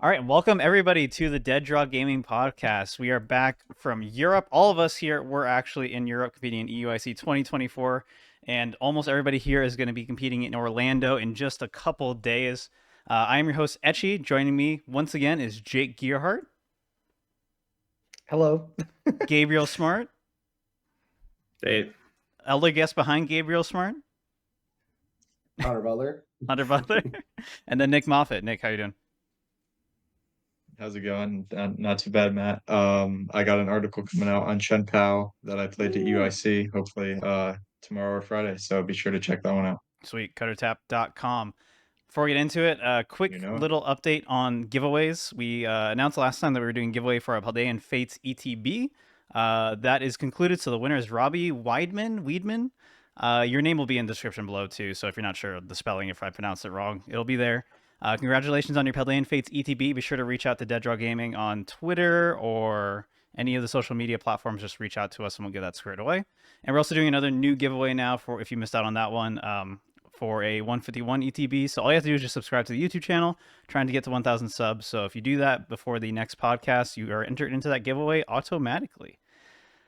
All right, welcome everybody to the Dead Draw Gaming Podcast. We are back from Europe. All of us here, we're actually in Europe competing in EUIC 2024, and almost everybody here is going to be competing in Orlando in just a couple days. I am your host, Etchy. Joining me once again is Jake Gearhart. Hello. Gabriel Smart. Dave. Elder guest behind Gabriel Smart. Hunter Butler. Hunter Butler. And then Nick Moffitt. Nick, how you doing? How's it going? Not too bad, Matt. I got an article coming out on Chen Pao that I played at EUIC, hopefully tomorrow or Friday. So be sure to check that one out. Sweet. Cuttertap.com. Before we get into it, a quick little update on giveaways. We announced last time that we were doing a giveaway for our Paldean Fates ETB. That is concluded, so the winner is Robbie Weidman. Your name will be in the description below, too, so if you're not sure of the spelling, if I pronounced it wrong, it'll be there. Congratulations on your Paldean Fates ETB. Be sure to reach out to Dead Draw Gaming on Twitter or any of the social media platforms. Just reach out to us and we'll get that squared away. And we're also doing another new giveaway now for if you missed out on that one. For a 151 ETB. So all you have to do is just subscribe to the YouTube channel, trying to get to 1,000 subs. So if you do that before the next podcast, you are entered into that giveaway automatically.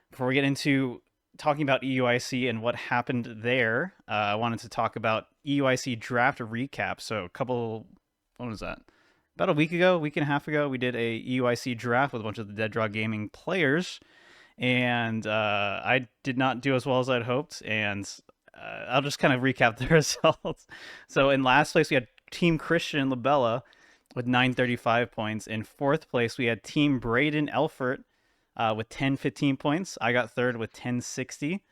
Before we get into talking about EUIC and what happened there, I wanted to talk about EUIC draft recap. So what was that? About a week and a half ago, we did a EUIC draft with a bunch of the Dead Draw Gaming players. And I did not do as well as I'd hoped. And I'll just kind of recap the results. So in last place, we had Team Christian Labella with 935 points. In fourth place, we had Team Braden Elfert with 1015 points. I got third with 1060.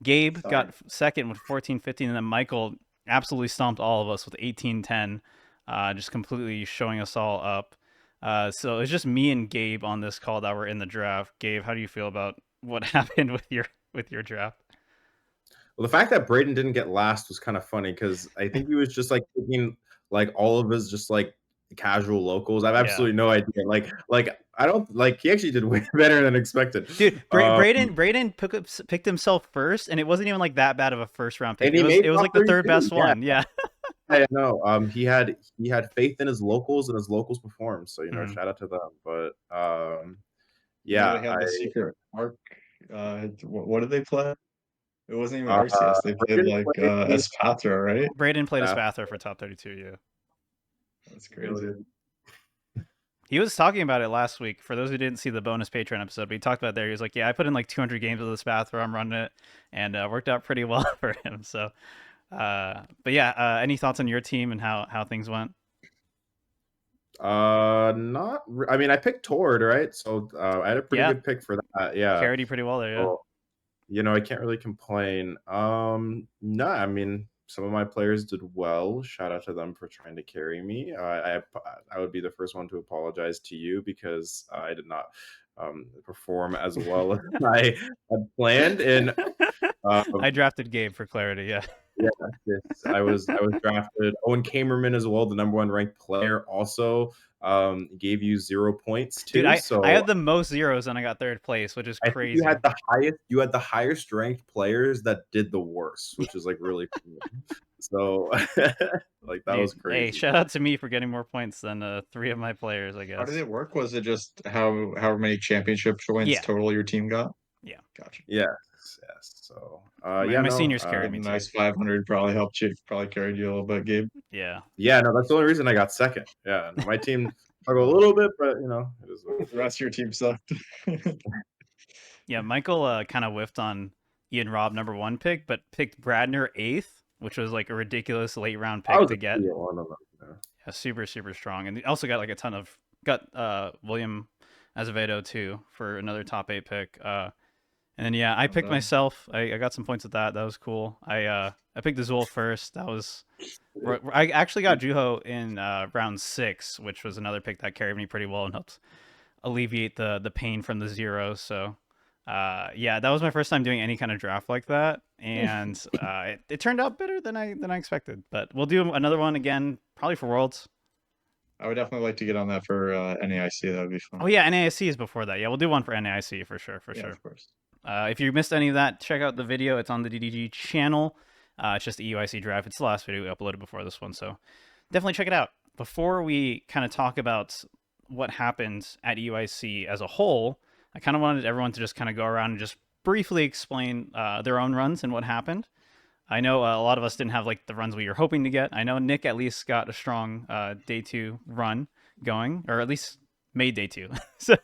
Gabe got second with 1415. And then Michael absolutely stomped all of us with 1810, just completely showing us all up. So it's just me and Gabe on this call that were in the draft. Gabe, how do you feel about what happened with your draft? Well, the fact that Braden didn't get last was kind of funny because I think he was just like taking like all of his just like casual locals. I have absolutely no idea. Like I don't like he actually did way better than expected. Dude, Braden picked himself first, and it wasn't even like that bad of a first round pick. It was like the third best one. Yeah. I know. He had faith in his locals and his locals performed. So shout out to them. But yeah, they had the secret arc. What did they play? It wasn't even Arceus. They played like Espathra, right? Braden played Espathra for top 32, yeah. That's crazy. He was talking about it last week. For those who didn't see the bonus Patreon episode, but he talked about it there. He was like, yeah, I put in like 200 games with Espathra. I'm running it, and worked out pretty well for him. So, but yeah, any thoughts on your team and how things went? I mean, I picked Tord, right? So I had a pretty good pick for that. Yeah. Carried you pretty well there, yeah. So, I can't really complain. No, I mean, some of my players did well. Shout out to them for trying to carry me. I would be the first one to apologize to you because I did not perform as well as I had planned. And I drafted Gabe for clarity, yeah. Yeah, I was drafted. Owen Kamerman as well, the #1 ranked player, also gave you 0 points too. Dude, I so had the most zeros and I got third place, which is crazy. You had the highest ranked players that did the worst, which is like really cool. So like that was crazy. Hey, shout out to me for getting more points than 3 of my players, I guess. How did it work? Was it just however many championship points total your team got? Yeah. Gotcha. Yes. So my seniors carried me too. Nice 500 probably helped you. Probably carried you a little bit, Gabe. Yeah. Yeah, no, that's the only reason I got second. Yeah, my team struggled a little bit, but the rest of your team sucked. Yeah, Michael kind of whiffed on Ian Robb #1 pick, but picked Bradner 8th, which was like a ridiculous late round pick to get. Yeah, super strong, and also got like a ton of William Azevedo too for another top 8 pick. And then I picked myself. I got some points with that. That was cool. I picked Azul first. That was I actually got Juho in round 6, which was another pick that carried me pretty well and helped alleviate the pain from the zeros. So that was my first time doing any kind of draft like that, and it turned out better than I expected. But we'll do another one again, probably for Worlds. I would definitely like to get on that for NAIC. That would be fun. Oh yeah, NAIC is before that. Yeah, we'll do one for NAIC for sure. Of course. If you missed any of that, check out the video. It's on the DDG channel. It's just the EUIC draft. It's the last video we uploaded before this one, so definitely check it out. Before we kind of talk about what happened at EUIC as a whole, I kind of wanted everyone to just kind of go around and just briefly explain their own runs and what happened. I know a lot of us didn't have like the runs we were hoping to get. I know Nick at least got a strong day 2 run going, or at least made day 2. So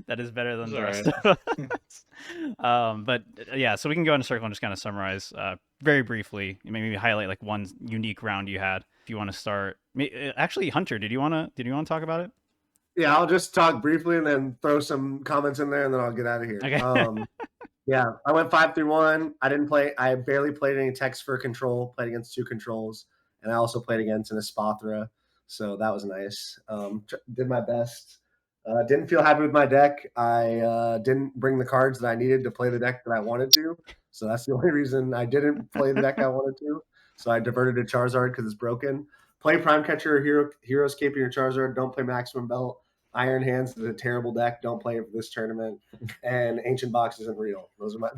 that is better than the rest of us. But yeah, so we can go in a circle and just kind of summarize very briefly, maybe highlight like one unique round you had. If you want to start, actually, Hunter, did you want to talk about it? Yeah, I'll just talk briefly and then throw some comments in there, and then I'll get out of here. Okay. Yeah, I went 5-1. I barely played any text for control. Played against 2 controls, and I also played against an Espathra, so that was nice. Did my best. Didn't feel happy with my deck. I didn't bring the cards that I needed to play the deck that I wanted to, so that's the only reason I didn't play the deck I wanted to. So I diverted to Charizard because it's broken. Play Prime Catcher, Hero Escaping your Charizard. Don't play Maximum Belt. Iron Hands is a terrible deck. Don't play it for this tournament. And Ancient Box isn't real. Those are my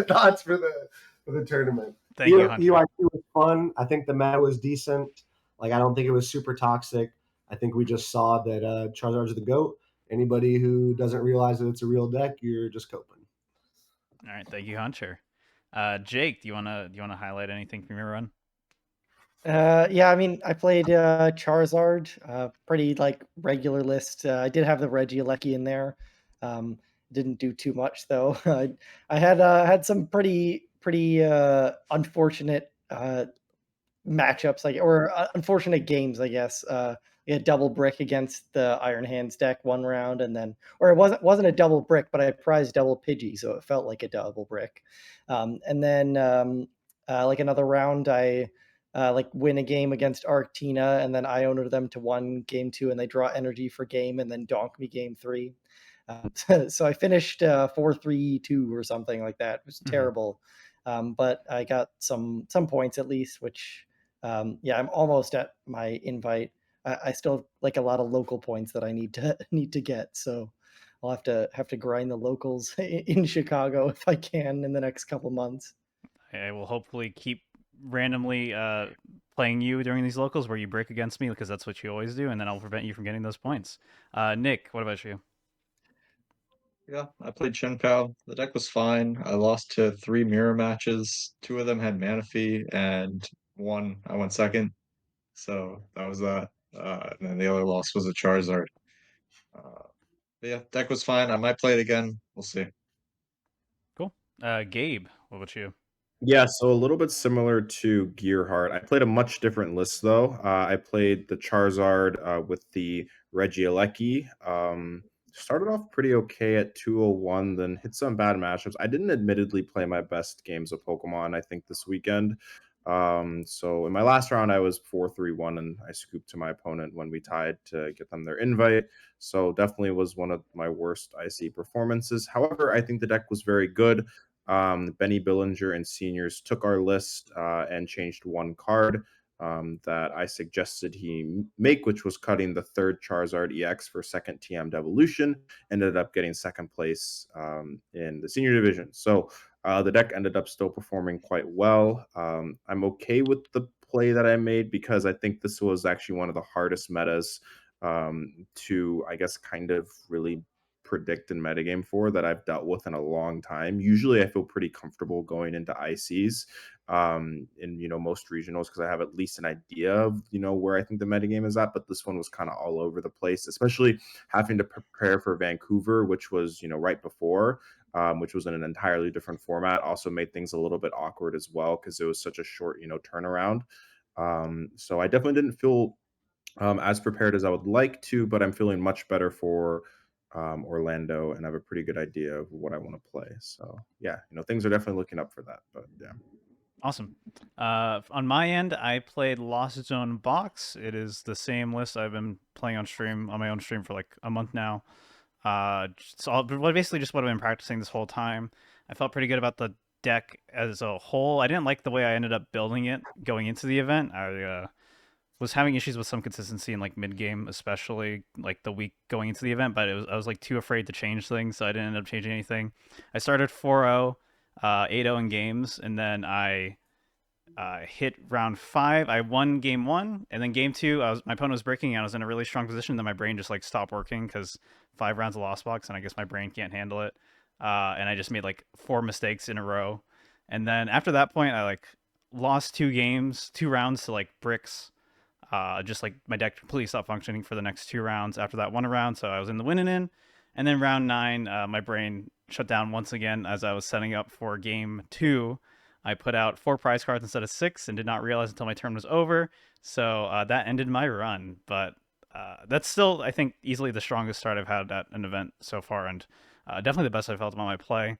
thoughts for the tournament. Thank you, Hunter. EUIC was fun. I think the meta was decent. Like, I don't think it was super toxic. I think we just saw that Charizard's the GOAT. Anybody who doesn't realize that it's a real deck, you're just coping. All right, thank you, Hunter. Jake, do you wanna highlight anything from your run? Yeah, I mean, I played Charizard, pretty like regular list. I did have the Regieleki in there. Didn't do too much though. I had some pretty unfortunate matchups, like, or unfortunate games, I guess. We had double brick against the Iron Hands deck one round, and then, or it wasn't a double brick, but I prized double Pidgey, so it felt like a double brick. And then like another round, I like win a game against Arctina, and then I owned them to 1 game 2, and they draw energy for game, and then donk me game 3. So I finished 4-3-2 or something like that. It was terrible, but I got some points at least, which yeah, I'm almost at my invite. I still like a lot of local points that I need to get, so I'll have to grind the locals in Chicago if I can in the next couple months. I will hopefully keep randomly playing you during these locals where you break against me, because that's what you always do, and then I'll prevent you from getting those points. Nick, what about you? Yeah, I played Chen Pao. The deck was fine. I lost to 3 mirror matches. 2 of them had Manaphy, and 1 I went second. So that was that. And then the other loss was a Charizard. But yeah, deck was fine. I might play it again. We'll see. Cool. Gabe, what about you? Yeah, so a little bit similar to Gearhart. I played a much different list though. I played the Charizard with the Regieleki. Started off pretty okay at 201, then hit some bad matchups. I didn't admittedly play my best games of Pokemon, I think, this weekend. So in my last round, I was 4-3-1, and I scooped to my opponent when we tied to get them their invite. So definitely was one of my worst IC performances. However, I think the deck was very good. Benny Billinger and seniors took our list and changed 1 card that I suggested he make, which was cutting the 3rd Charizard EX for 2nd TM Devolution. Ended up getting 2nd place in the senior division. So the deck ended up still performing quite well. I'm okay with the play that I made because I think this was actually one of the hardest metas to, I guess, kind of really predict in metagame for that I've dealt with in a long time. Usually I feel pretty comfortable going into ICs in, most regionals, because I have at least an idea of, where I think the metagame is at. But this one was kind of all over the place, especially having to prepare for Vancouver, which was, right before, which was in an entirely different format. Also made things a little bit awkward as well, because it was such a short, turnaround. So I definitely didn't feel as prepared as I would like to, but I'm feeling much better for Orlando, and I have a pretty good idea of what I want to play. So yeah, things are definitely looking up for that. But yeah. Awesome. On my end, I played Lost Zone Box. It is the same list I've been playing on my own stream for like a month now. Basically just what I've been practicing this whole time. I felt pretty good about the deck as a whole. I didn't like the way I ended up building it going into the event. I was having issues with some consistency in like mid game, especially like the week going into the event. But I was like too afraid to change things, so I didn't end up changing anything. I started 4-0, 8-0 in games, and then I hit round 5. I won game 1, and then game 2, my opponent was breaking. I was in a really strong position. Then my brain just like stopped working because 5 rounds of Lost Box, and I guess my brain can't handle it. And I just made like 4 mistakes in a row. And then after that point, I like lost 2 rounds to like bricks. Just like my deck completely stopped functioning for the next 2 rounds after that 1 round. So I was in the winning in. And then round 9, my brain shut down once again as I was setting up for game 2. I put out 4 prize cards instead of 6 and did not realize until my turn was over. So that ended my run. But that's still, I think, easily the strongest start I've had at an event so far, and definitely the best I've felt about my play.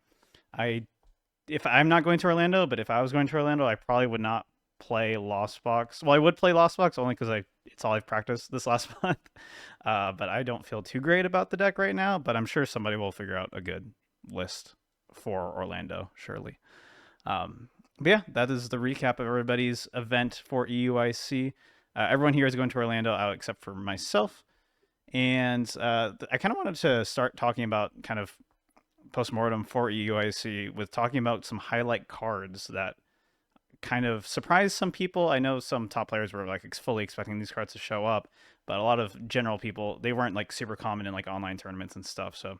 If I'm not going to Orlando, but if I was going to Orlando, I probably would not play Lost Box. Well, I would play Lost Box only because it's all I've practiced this last month. But I don't feel too great about the deck right now. But I'm sure somebody will figure out a good list for Orlando, surely. But yeah, that is the recap of everybody's event for EUIC. Everyone here is going to Orlando, except for myself. And I kind of wanted to start talking about kind of postmortem for EUIC with talking about some highlight cards that kind of surprised some people. I know some top players were like fully expecting these cards to show up, but a lot of general people, they weren't like super common in like online tournaments and stuff. So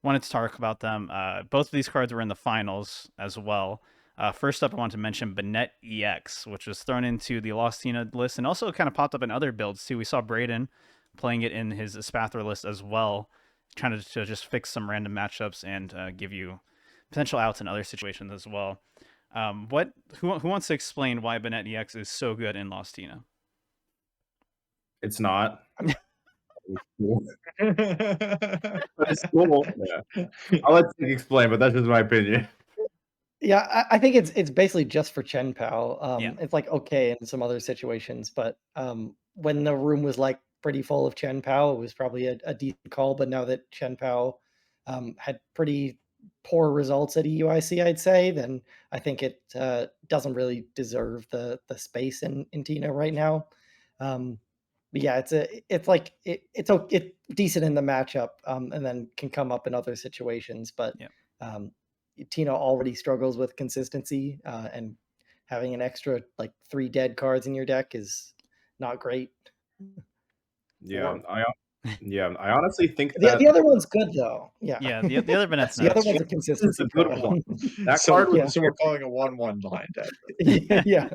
wanted to talk about them. Both of these cards were in the finals as well. First up, I want to mention Bennett EX, which was thrown into the Lostina list and also kind of popped up in other builds too. We saw Braden playing it in his Espathra list as well, trying to just fix some random matchups and give you potential outs in other situations as well. Who wants to explain why Bennett EX is so good in Lostina? It's not. It's cool. Yeah. I'll let you explain, but that's just my opinion. Yeah, I think it's basically just for Chen Pao. Yeah. It's like okay in some other situations, but when the room was like pretty full of Chen Pao, it was probably a decent call. But now that Chen Pao had pretty poor results at EUIC, I'd say, then I think it doesn't really deserve the space in Tina right now. But yeah, it's decent in the matchup, and then can come up in other situations. But yeah. Tina already struggles with consistency, and having an extra like 3 dead cards in your deck is not great. Yeah, I honestly think that the other one's good though. Yeah, the other Bennett's the other one's a consistency good card. one. That so, card so we're calling a 1/1 blind deck. Yeah.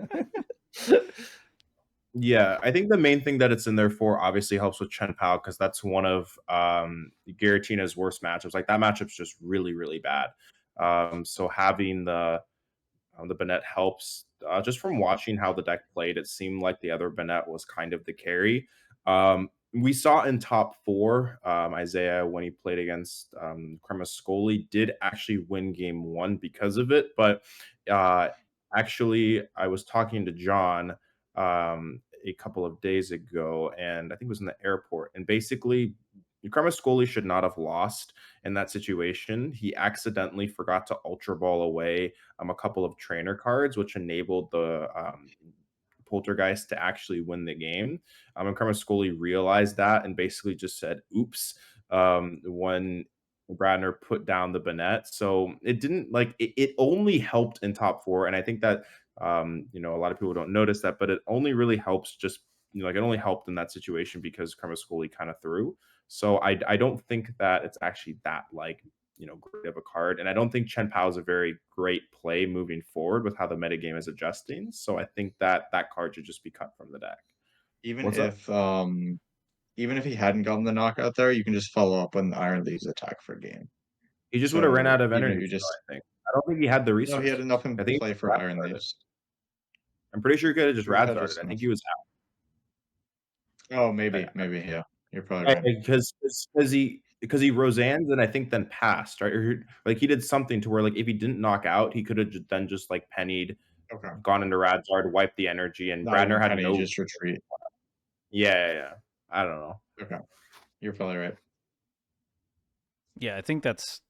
Yeah, I think the main thing that it's in there for obviously helps with Chen Pao because that's one of Giartina's worst matchups. Like that matchup's just really, really bad. So having the Bennett helps. Just from watching how the deck played, it seemed like the other Bennett was kind of the carry. We saw in top 4, Isaiah, when he played against Cremascoli, did actually win game 1 because of it. But actually, I was talking to John a couple of days ago, and I think it was in the airport. And basically, Cremascoli should not have lost in that situation. He accidentally forgot to Ultra Ball away a couple of trainer cards, which enabled the Poltergeist to actually win the game. And Cremascoli realized that and basically just said, oops, when Bradner put down the Bennett. So it didn't like it only helped in top 4. And I think that a lot of people don't notice that, but it only really helps just like it only helped in that situation because Cremascoli kind of threw. So I don't think that it's actually that like great of a card, and I don't think Chen Pao is a very great play moving forward with how the metagame is adjusting. So I think that card should just be cut from the deck. Even if he hadn't gotten the knockout there, you can just follow up when the Iron Leaves attack for a game. He just would have ran out of energy. I don't think he had the resources. No, he had enough in play for Iron Leaves. I'm pretty sure he could have just rad started. I think he was out. Oh, maybe, yeah. You're probably right. Because he Roseanne's and I think then passed, right? Or like he did something to where like if he didn't knock out, he could have then just like pennied, gone into Radzard, wiped the energy, and Bradner had no just retreat. Yeah. I don't know. Okay, you're probably right. Yeah, I think that's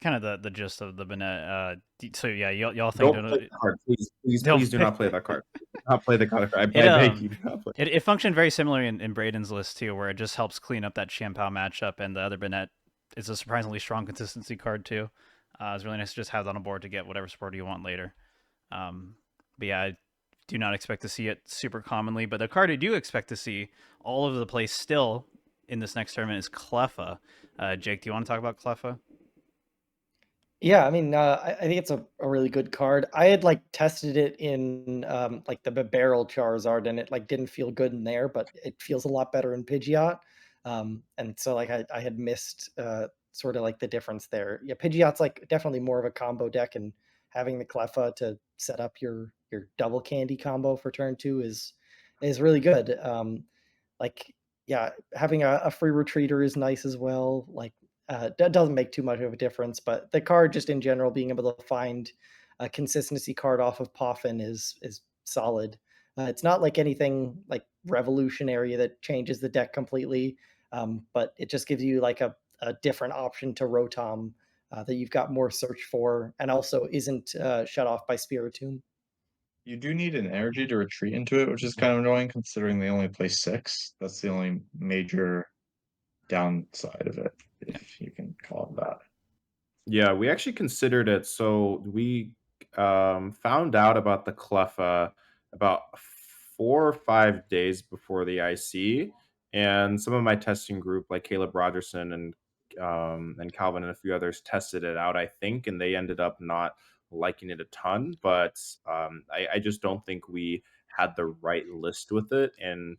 kind of the gist of the Bennett. So yeah, y'all think don't play that card. Please do not play that card. Not play the card. I beg you. It functioned very similarly in Braden's list too, where it just helps clean up that Chen Pao matchup, and the other Bennett is a surprisingly strong consistency card too. It's really nice to just have that on board to get whatever support you want later. But yeah, I do not expect to see it super commonly. But the card I do expect to see all over the place still in this next tournament is Cleffa. Jake, do you want to talk about Cleffa? Yeah, I mean, I think it's a really good card. I had like tested it in like the barrel Charizard, and it like didn't feel good in there, but it feels a lot better in Pidgeot. And so like I had missed sort of like the difference there. Yeah, Pidgeot's like definitely more of a combo deck, and having the Cleffa to set up your double candy combo for turn 2 is really good. Like yeah, having a free retreater is nice as well. Like that doesn't make too much of a difference, but the card just in general, being able to find a consistency card off of Poffin is solid. It's not like anything like revolutionary that changes the deck completely, but it just gives you like a different option to Rotom that you've got more search for, and also isn't shut off by Spiritomb. You do need an energy to retreat into it, which is kind of annoying considering they only play 6. That's the only major downside of it, if you can call it that. Yeah, we actually considered it. So we found out about the Cleffa about 4 or 5 days before the IC, and some of my testing group, like Caleb Rogerson and Calvin and a few others, tested it out, I think, and they ended up not liking it a ton. But I just don't think we had the right list with it, and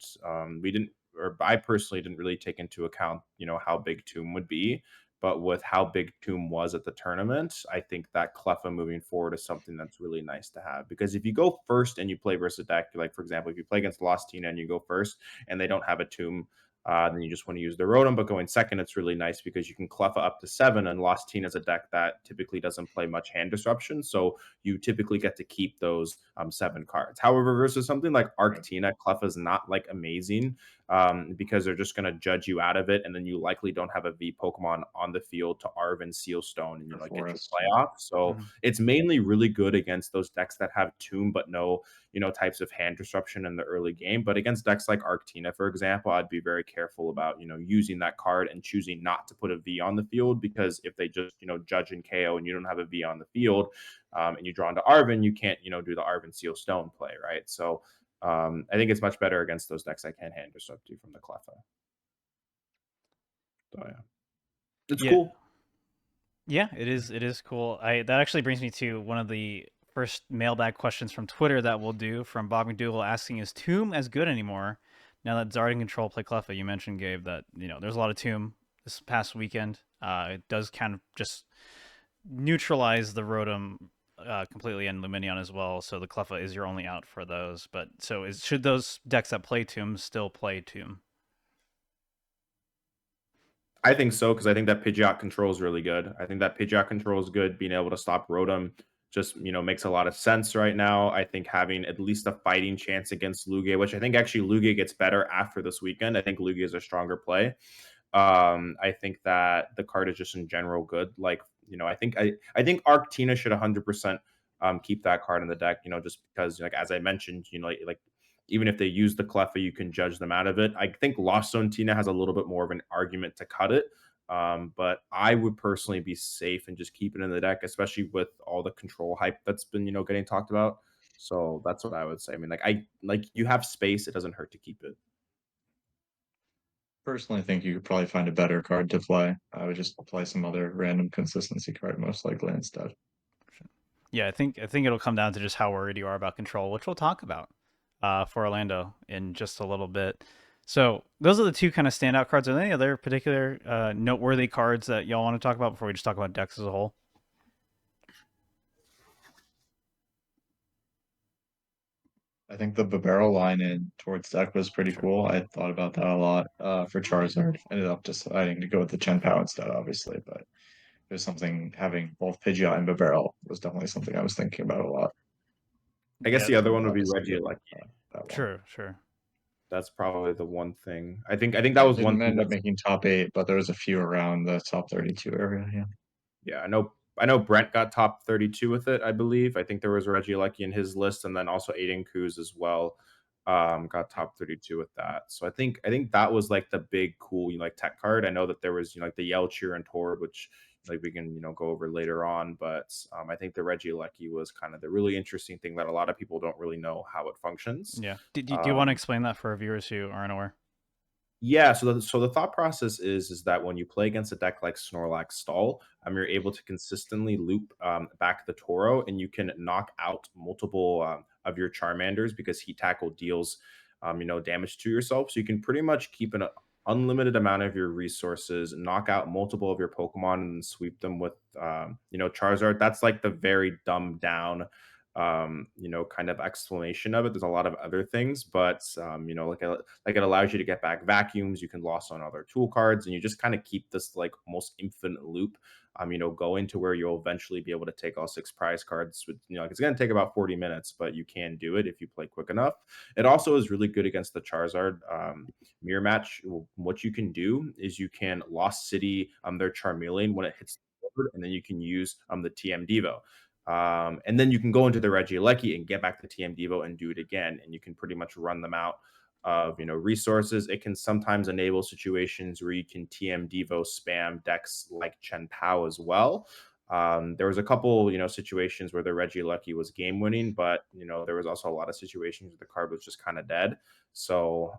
we didn't, or I personally didn't really take into account, how big Tomb would be. But with how big Tomb was at the tournament, I think that Cleffa moving forward is something that's really nice to have. Because if you go first and you play versus a deck, like for example, if you play against Lost Tina and you go first and they don't have a Tomb, then you just want to use the Rotom. But going second, it's really nice because you can Cleffa up to 7, and Lost Tina is a deck that typically doesn't play much hand disruption. So you typically get to keep those 7 cards. However, versus something like Arctina, Cleffa is not like amazing because they're just going to judge you out of it, and then you likely don't have a V Pokemon on the field to Arv and Seal Stone, and you like get your playoff. So it's mainly really good against those decks that have Tomb but no types of hand disruption in the early game. But against decks like Arctina, for example, I'd be very careful about using that card and choosing not to put a V on the field, because if they just judge and KO and you don't have a V on the field, and you draw into Arvin, you can't do the Arvin Seal Stone play, right? So I think it's much better against those decks I can hand disrupt you from the Cleffa. So yeah, it's cool. Yeah, it is. It is cool. That actually brings me to one of the first mailbag questions from Twitter that we'll do, from Bob McDougal, asking, is Tomb as good anymore now that Zard and Control play Cleffa? You mentioned, Gabe, that there's a lot of Tomb this past weekend. It does kind of just neutralize the Rotom completely, and Luminion as well. So the Cleffa is your only out for those. But so should those decks that play Tomb still play Tomb? I think so, because I think that Pidgeot control is really good. I think that Pidgeot control is good. Being able to stop Rotom just makes a lot of sense right now. I think having at least a fighting chance against Lugia, which I think actually Lugia gets better after this weekend. I think Lugia is a stronger play. I think that the card is just in general good. Like I think Arctina should 100% keep that card in the deck. Just because as I mentioned, like even if they use the Cleffa, you can judge them out of it. I think Lost Zone Tina has a little bit more of an argument to cut it. But I would personally be safe and just keep it in the deck, especially with all the control hype that's been, getting talked about. So that's what I would say. I mean, you have space. It doesn't hurt to keep it. Personally, I think you could probably find a better card to play. I would just play some other random consistency card most likely instead. Yeah, I think it'll come down to just how worried you are about control, which we'll talk about for Orlando in just a little bit. So those are the two kind of standout cards. Are there any other particular noteworthy cards that y'all want to talk about before we just talk about decks as a whole? I think the barrel line in towards deck was pretty cool. I thought about that a lot for Charizard. Ended up deciding to go with the Chen Pao instead, obviously, but there's something, having both Pidgeot and Barrel was definitely something I was thinking about a lot. I guess the other one would be Regieleki. Sure. That's probably the one thing. I think that was one thing. End up making top 8, but there was a few around the top 32 area. Yeah, I know Brent got top 32 with it, I believe. I think there was Regieleki in his list, and then also Aiden Kuz as well got top 32 with that. So I think that was like the big cool tech card. I know that there was like the Yelchir and Tord, which like we can go over later on. But I think the Regieleki was kind of the really interesting thing that a lot of people don't really know how it functions. Yeah. Do you want to explain that for viewers who aren't aware? Yeah, so the thought process is that when you play against a deck like Snorlax Stall, you're able to consistently loop back the Toro, and you can knock out multiple of your Charmanders because Heat Tackle deals damage to yourself. So you can pretty much keep an unlimited amount of your resources, knock out multiple of your Pokemon, and sweep them with Charizard. That's like the very dumbed down kind of explanation of it. There's a lot of other things, but like it allows you to get back vacuums. You can loss on other tool cards, and you just kind of keep this like almost infinite loop. Going to where you'll eventually be able to take all 6 prize cards. With like it's going to take about 40 minutes, but you can do it if you play quick enough. It also is really good against the Charizard mirror match. What you can do is you can Lost City their Charmeleon when it hits the board, and then you can use the TM Devo. And then you can go into the Regieleki and get back the TM Devo and do it again, and you can pretty much run them out of resources. It can sometimes enable situations where you can TM Devo spam decks like Chen Pao as well. There was a couple situations where the Regieleki was game winning, but there was also a lot of situations where the card was just kind of dead. So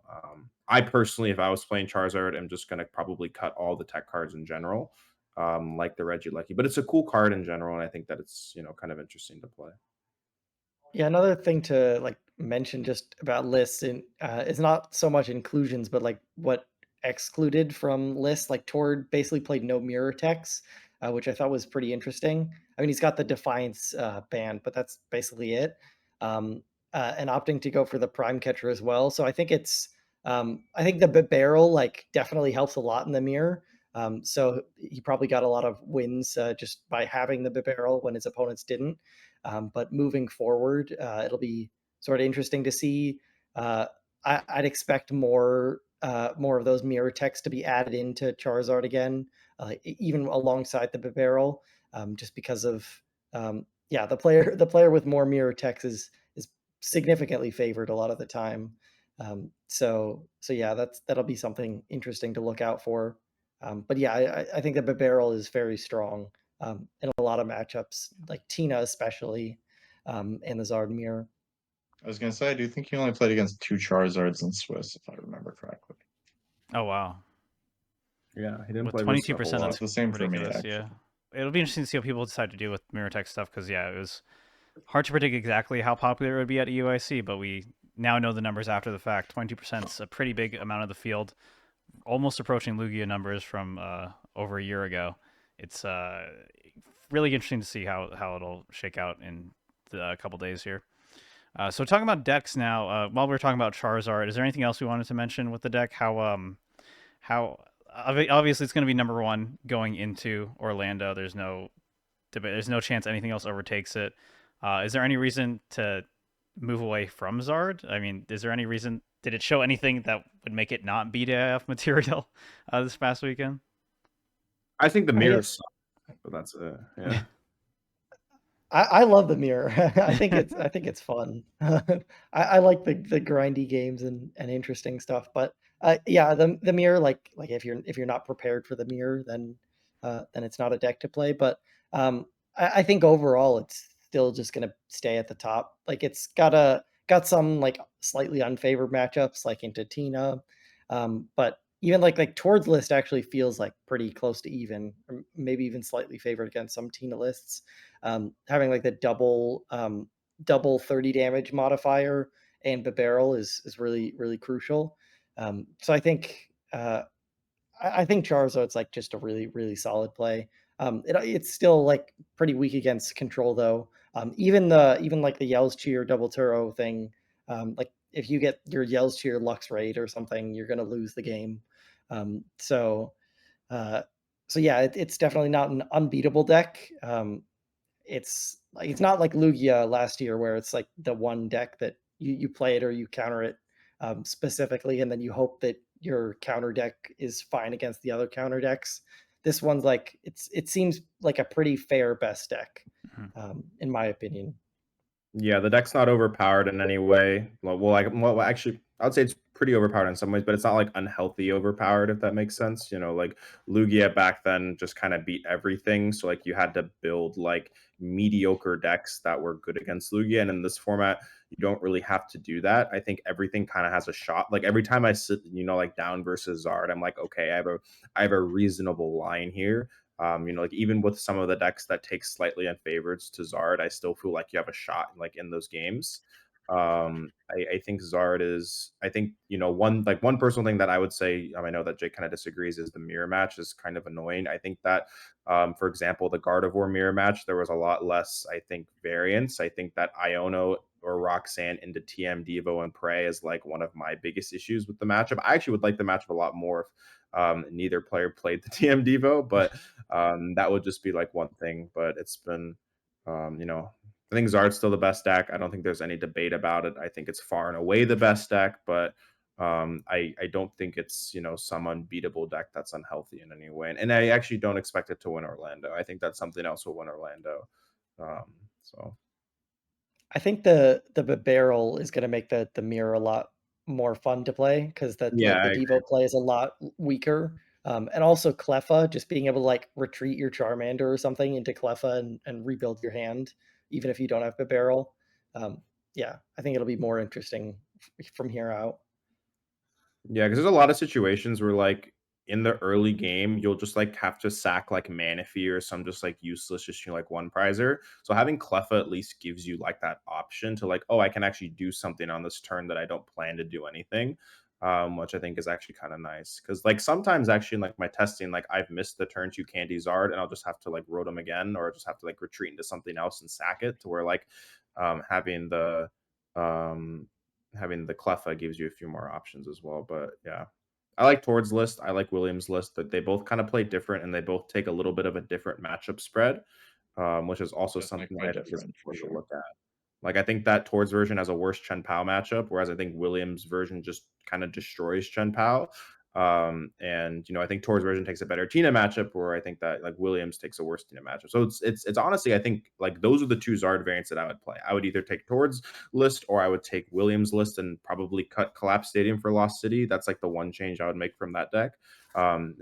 I personally, if I was playing Charizard, I'm just going to probably cut all the tech cards in general. Like the Regieleki, but it's a cool card in general, and I think that it's kind of interesting to play. Yeah, another thing to like mention just about lists is not so much inclusions, but like what excluded from lists. Like Tord basically played no mirror techs, which I thought was pretty interesting. I mean, he's got the Defiance band, but that's basically it. And opting to go for the Prime Catcher as well. So I think I think the barrel like definitely helps a lot in the mirror. So he probably got a lot of wins just by having the barrel when his opponents didn't. But moving forward, it'll be sort of interesting to see. I'd expect more of those mirror techs to be added into Charizard again, even alongside the barrel, just because of the player with more mirror techs is significantly favored a lot of the time. So yeah, that'll be something interesting to look out for. But yeah, I think the barrel is very strong in a lot of matchups, like Tina especially, and the Zard mirror. I was gonna say, I do think he only played against 2 Charizards in Swiss, if I remember correctly. Oh wow. Yeah, he didn't with play 22%. That's the same ridiculous. For me, yeah, it'll be interesting to see what people decide to do with mirror tech stuff because yeah, it was hard to predict exactly how popular it would be at EUIC, but we now know the numbers after the fact. 22% is a pretty big amount of the field, almost approaching Lugia numbers from over a year ago. It's really interesting to see how it'll shake out in the couple days here. So talking about decks now, while we're talking about Charizard, is there anything else we wanted to mention with the deck? How obviously it's going to be number 1 going into Orlando. There's no debate. There's no chance anything else overtakes it. Is there any reason to move away from Zard? I mean, is there any reason? Did it show anything that would make it not BDIF material this past weekend? I think the mirrors suck, but that's yeah. I love the mirror. I think it's fun. I like the grindy games and interesting stuff. But yeah, the mirror like if you're not prepared for the mirror, then it's not a deck to play. But I think overall it's still just gonna stay at the top. Like it's got some like slightly unfavored matchups like into Tina, but even like Tord's list actually feels like pretty close to even, or maybe even slightly favored against some Tina lists. Having like the double 30 damage modifier and the barrel is really really crucial. So I think Charizard's like just a really really solid play. It's still like pretty weak against control though. Even like the Yells Cheer double Turo thing, like if you get your Yells Cheer Lux Raid or something, you're gonna lose the game. So yeah, it's definitely not an unbeatable deck. It's not like Lugia last year where it's like the one deck that you play it or you counter it specifically, and then you hope that your counter deck is fine against the other counter decks. This one's like it seems like a pretty fair best deck, in my opinion. Yeah, the deck's not overpowered in any way. Well, actually, I would say it's pretty overpowered in some ways, but it's not like unhealthy overpowered, if that makes sense. Like Lugia back then just kind of beat everything. So like you had to build like mediocre decks that were good against Lugia. And in this format, you don't really have to do that. I think everything kind of has a shot. Like every time I sit, like down versus Zard, I'm like, okay, I have a reasonable line here. Like even with some of the decks that take slightly unfavored to Zard, I still feel like you have a shot like in those games. I think Zard is, I think, one personal thing that I would say, I know that Jake kind of disagrees, is the mirror match is kind of annoying. I think that, for example, the Gardevoir mirror match, there was a lot less, I think, variance. I think that Iono or Roxanne into TM, Devo, and Prey is like one of my biggest issues with the matchup. I actually would like the matchup a lot more if neither player played the TM Devo, but that would just be like one thing. But it's been, I think Zard's still the best deck. I don't think there's any debate about it. I think it's far and away the best deck, but I don't think it's some unbeatable deck that's unhealthy in any way. And I actually don't expect it to win Orlando. I think that something else will win Orlando. So I think the barrel is going to make the mirror a lot more fun to play, because the Devo play is a lot weaker. And also Cleffa, just being able to like retreat your Charmander or something into Cleffa and rebuild your hand, even if you don't have the barrel. Yeah, I think it'll be more interesting from here out. Yeah, because there's a lot of situations where like in the early game, you'll just like have to sack like Manaphy or some just like useless, just like one prizer. So having Cleffa at least gives you like that option to like, oh, I can actually do something on this turn that I don't plan to do anything. Which I think is actually kind of nice, because like sometimes actually in like my testing, like I've missed the turn 2 Candy Zard and I'll just have to like Rotom again, or just have to like retreat into something else and sack it, to where like having the Cleffa gives you a few more options as well. But yeah, I like Tord's list. I like Williams' list. That they both kind of play different, and they both take a little bit of a different matchup spread, which is also something that I think is important to look at. Like I think that Tord's version has a worse Chen Pao matchup, whereas I think Williams' version just kind of destroys Chen Pao. And I think Tord's version takes a better Tina matchup, where I think that like Williams takes a worse Tina matchup. So it's honestly, I think like those are the two Zard variants that I would play. I would either take Tord's list or I would take Williams' list and probably cut Collapse Stadium for Lost City. That's like the one change I would make from that deck.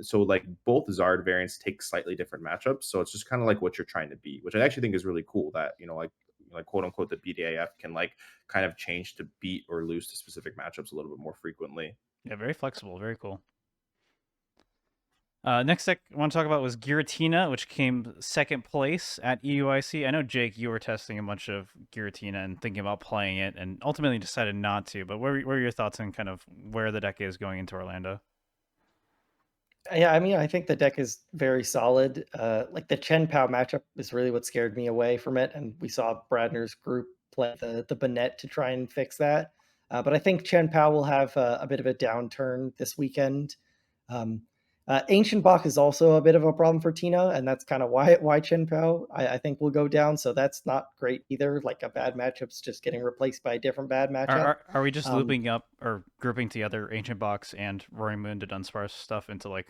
So like both Zard variants take slightly different matchups. So it's just kind of like what you're trying to be, which I actually think is really cool, that like quote unquote the BDAF can like kind of change to beat or lose to specific matchups a little bit more frequently. Yeah, very flexible, very cool. Next deck I want to talk about was Giratina, which came second place at EUIC. I know, Jake, you were testing a bunch of Giratina and thinking about playing it, and ultimately decided not to. But what are your thoughts on kind of where the deck is going into Orlando? Yeah, I mean, I think the deck is very solid. Like the Chen Pao matchup is really what scared me away from it, and we saw Bradner's group play the Bennett to try and fix that. But I think Chen Pao will have a bit of a downturn this weekend. Ancient Bach is also a bit of a problem for Tina, and that's kind of why Chen Pao I think will go down. So that's not great either. Like a bad matchup's just getting replaced by a different bad matchup. Are we just looping up or grouping together Ancient Box and Roaring Moon to Dunsparce stuff into like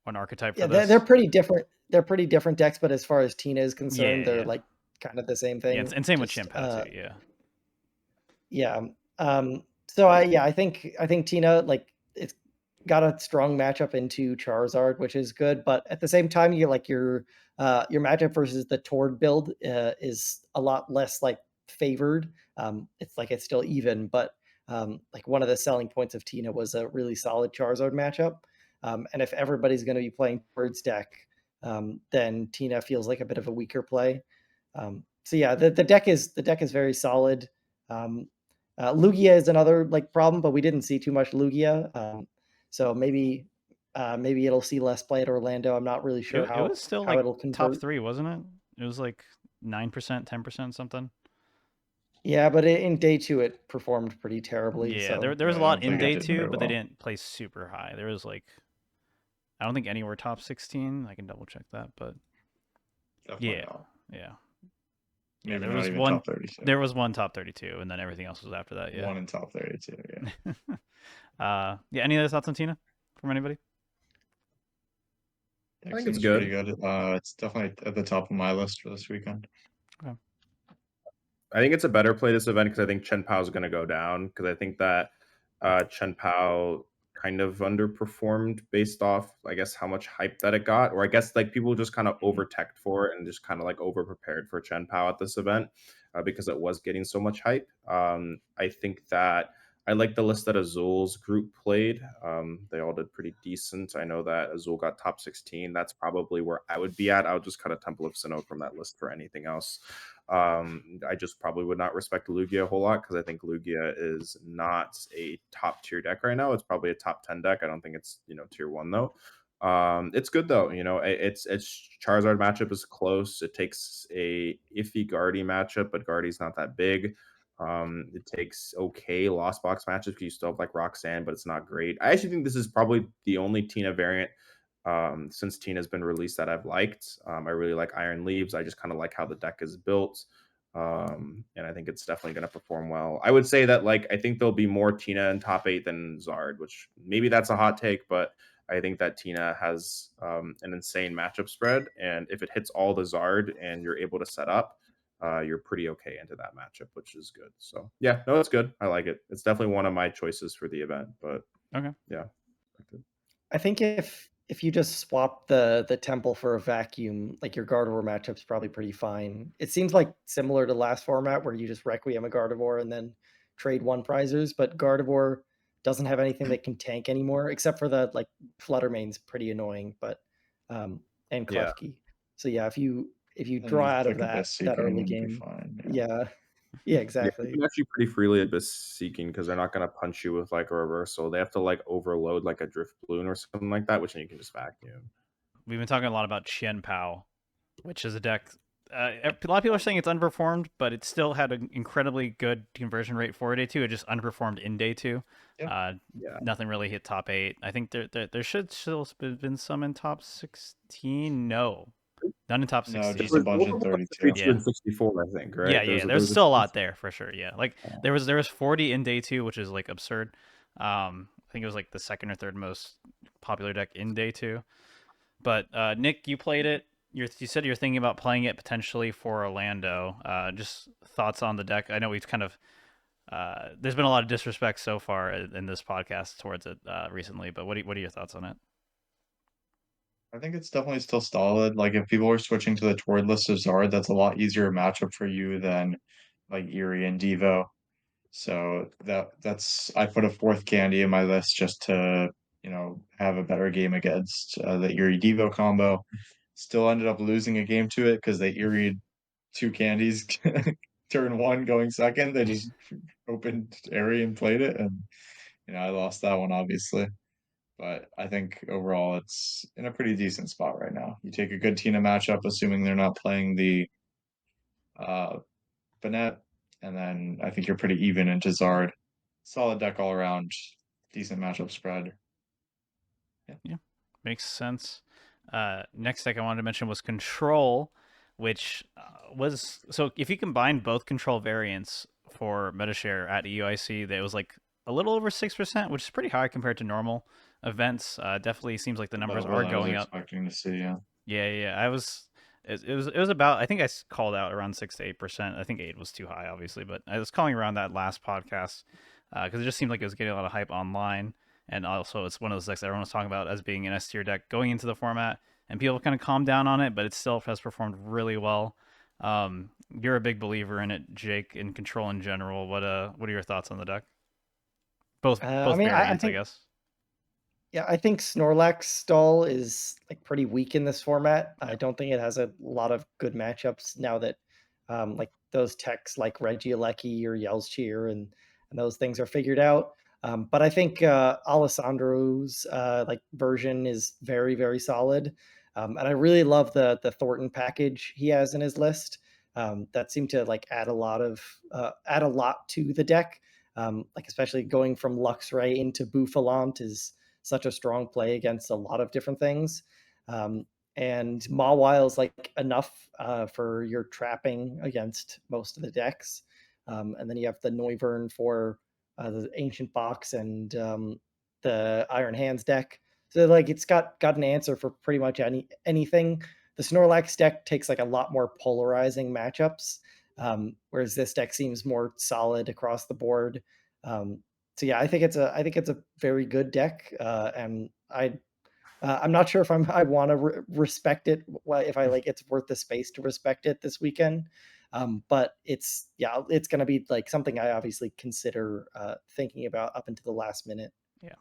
one archetype for this? They're pretty different. They're pretty different decks, but as far as Tina is concerned, they're like kind of the same thing. Yeah, and same with Chen Pao too. Yeah. Yeah. So I think Tina, like, it's got a strong matchup into Charizard, which is good, but at the same time, you're like your matchup versus the Tord build is a lot less like favored. It's still even, but like one of the selling points of Tina was a really solid Charizard matchup. And if everybody's going to be playing Tord's deck, then Tina feels like a bit of a weaker play. So yeah, the deck is very solid. Lugia is another like problem, but we didn't see too much Lugia. So maybe it'll see less play at Orlando. I'm not really sure it was still how like it'll convert. top 3, wasn't it? It was like 9%, 10%, something. Yeah, but in day 2 it performed pretty terribly. Yeah, so. there was a lot in day 2, but they didn't play super high. There was like, I don't think anywhere top 16. I can double check that, but definitely yeah. Maybe there was one top 32. There was one top 32, and then everything else was after that. Yeah, one in top 32. Yeah. Any other thoughts on Tina from anybody? I think it's good. Pretty good. It's definitely at the top of my list for this weekend. I think it's a better play this event because I think Chen Pao is going to go down, because I think that Chen Pao kind of underperformed based off, I guess, how much hype that it got, or I guess like people just kind of over teched for it and just kind of like over prepared for Chen Pao at this event because it was getting so much hype. I think that I like the list that Azul's group played. They all did pretty decent. I know that Azul got top 16. That's probably where I would be at. I would just cut a Temple of Sinnoh from that list for anything else. I just probably would not respect Lugia a whole lot because I think Lugia is not a top tier deck right now. It's probably a top 10 deck. I don't think it's tier 1 though. It's good though. It's Charizard matchup is close. It takes a iffy Guardy matchup, but Guardy's not that big. It takes okay Lost Box matches because you still have like Roxanne, but it's not great. I actually think this is probably the only Tina variant since Tina's been released that I've liked. I really like Iron Leaves. I just kind of like how the deck is built. And I think it's definitely going to perform well. I would say that like I think there'll be more Tina in top 8 than Zard, which maybe that's a hot take, but I think that Tina has an insane matchup spread. And if it hits all the Zard and you're able to set up, you're pretty okay into that matchup, which is good. So yeah, no, it's good. I like it. It's definitely one of my choices for the event, but Okay. yeah. I think if you just swap the Temple for a Vacuum, like your Gardevoir matchup's probably pretty fine. It seems like similar to last format where you just Requiem a Gardevoir and then trade one prizers, but Gardevoir doesn't have anything that can tank anymore, except for the like Fluttermane's pretty annoying, but and Yeah. Klefki. So yeah, if you And draw out of like that Abyss Seeking early would be game, fine. yeah, Yeah, exactly. you can actually pretty freely Abyss Seeking because they're not going to punch you with like a reversal. They have to like overload like a Drift Balloon or something like that, which then you can just vacuum. We've been talking a lot about Qian Pao, which is a deck. A lot of people are saying it's underperformed, but it still had an incredibly good conversion rate for day 2. It just underperformed in day 2. Yeah. Nothing really hit top 8. I think there should still have been some in top 16. No, none in top 16. No, just a bunch in 32. Yeah, and 64, I think. Right? Yeah. There's still a lot there for sure. Yeah, like there was 40 in day 2, which is like absurd. I think it was like the second or third most popular deck in day 2. But Nick, you played it. You said you're thinking about playing it potentially for Orlando. Just thoughts on the deck. I know we've kind of there's been a lot of disrespect so far in this podcast towards it recently. But what are your thoughts on it? I think it's definitely still solid. Like if people are switching to the Toward list of Zard, that's a lot easier matchup for you than like Erie and Devo. So that's I put a 4th candy in my list just to have a better game against the Erie Devo combo. Still ended up losing a game to it because they Erie 2 candies turn 1 going second. They just opened Erie and played it, and I lost that one obviously. But I think overall it's in a pretty decent spot right now. You take a good Tina matchup, assuming they're not playing the Bennett, and then I think you're pretty even into Zard. Solid deck all around, decent matchup spread. Yeah, makes sense. Next deck I wanted to mention was Control, which was so if you combine both Control variants for Metashare at EUIC, that was like a little over 6%, which is pretty high compared to normal events. Definitely seems like the numbers are going up. Expecting to see, yeah. Yeah. I was. It was about. I think I called out around 6 to 8%. I think 8 was too high, obviously, but I was calling around that last podcast because it just seemed like it was getting a lot of hype online, and also it's one of those decks that everyone was talking about as being an S tier deck going into the format, and people kind of calmed down on it, but it still has performed really well. You're a big believer in it, Jake, in Control in general. What are your thoughts on the deck? Both variants, I guess. Yeah, I think Snorlax stall is like pretty weak in this format. I don't think it has a lot of good matchups now that like those techs like Regieleki or Yelchir and those things are figured out. But I think Alessandro's like version is very, very solid. And I really love the Thornton package he has in his list. That seemed to like add a lot to the deck. Like especially going from Luxray into Bouffalant is such a strong play against a lot of different things. And Mawile is like enough for your trapping against most of the decks. And then you have the Noivern for the Ancient Box and the Iron Hands deck. So like it's got an answer for pretty much anything. The Snorlax deck takes like a lot more polarizing matchups, whereas this deck seems more solid across the board. So yeah, I think it's a very good deck, and I'm not sure if I want to respect it. If I like, it's worth the space to respect it this weekend. But it's going to be like something I obviously consider thinking about up until the last minute. Yeah.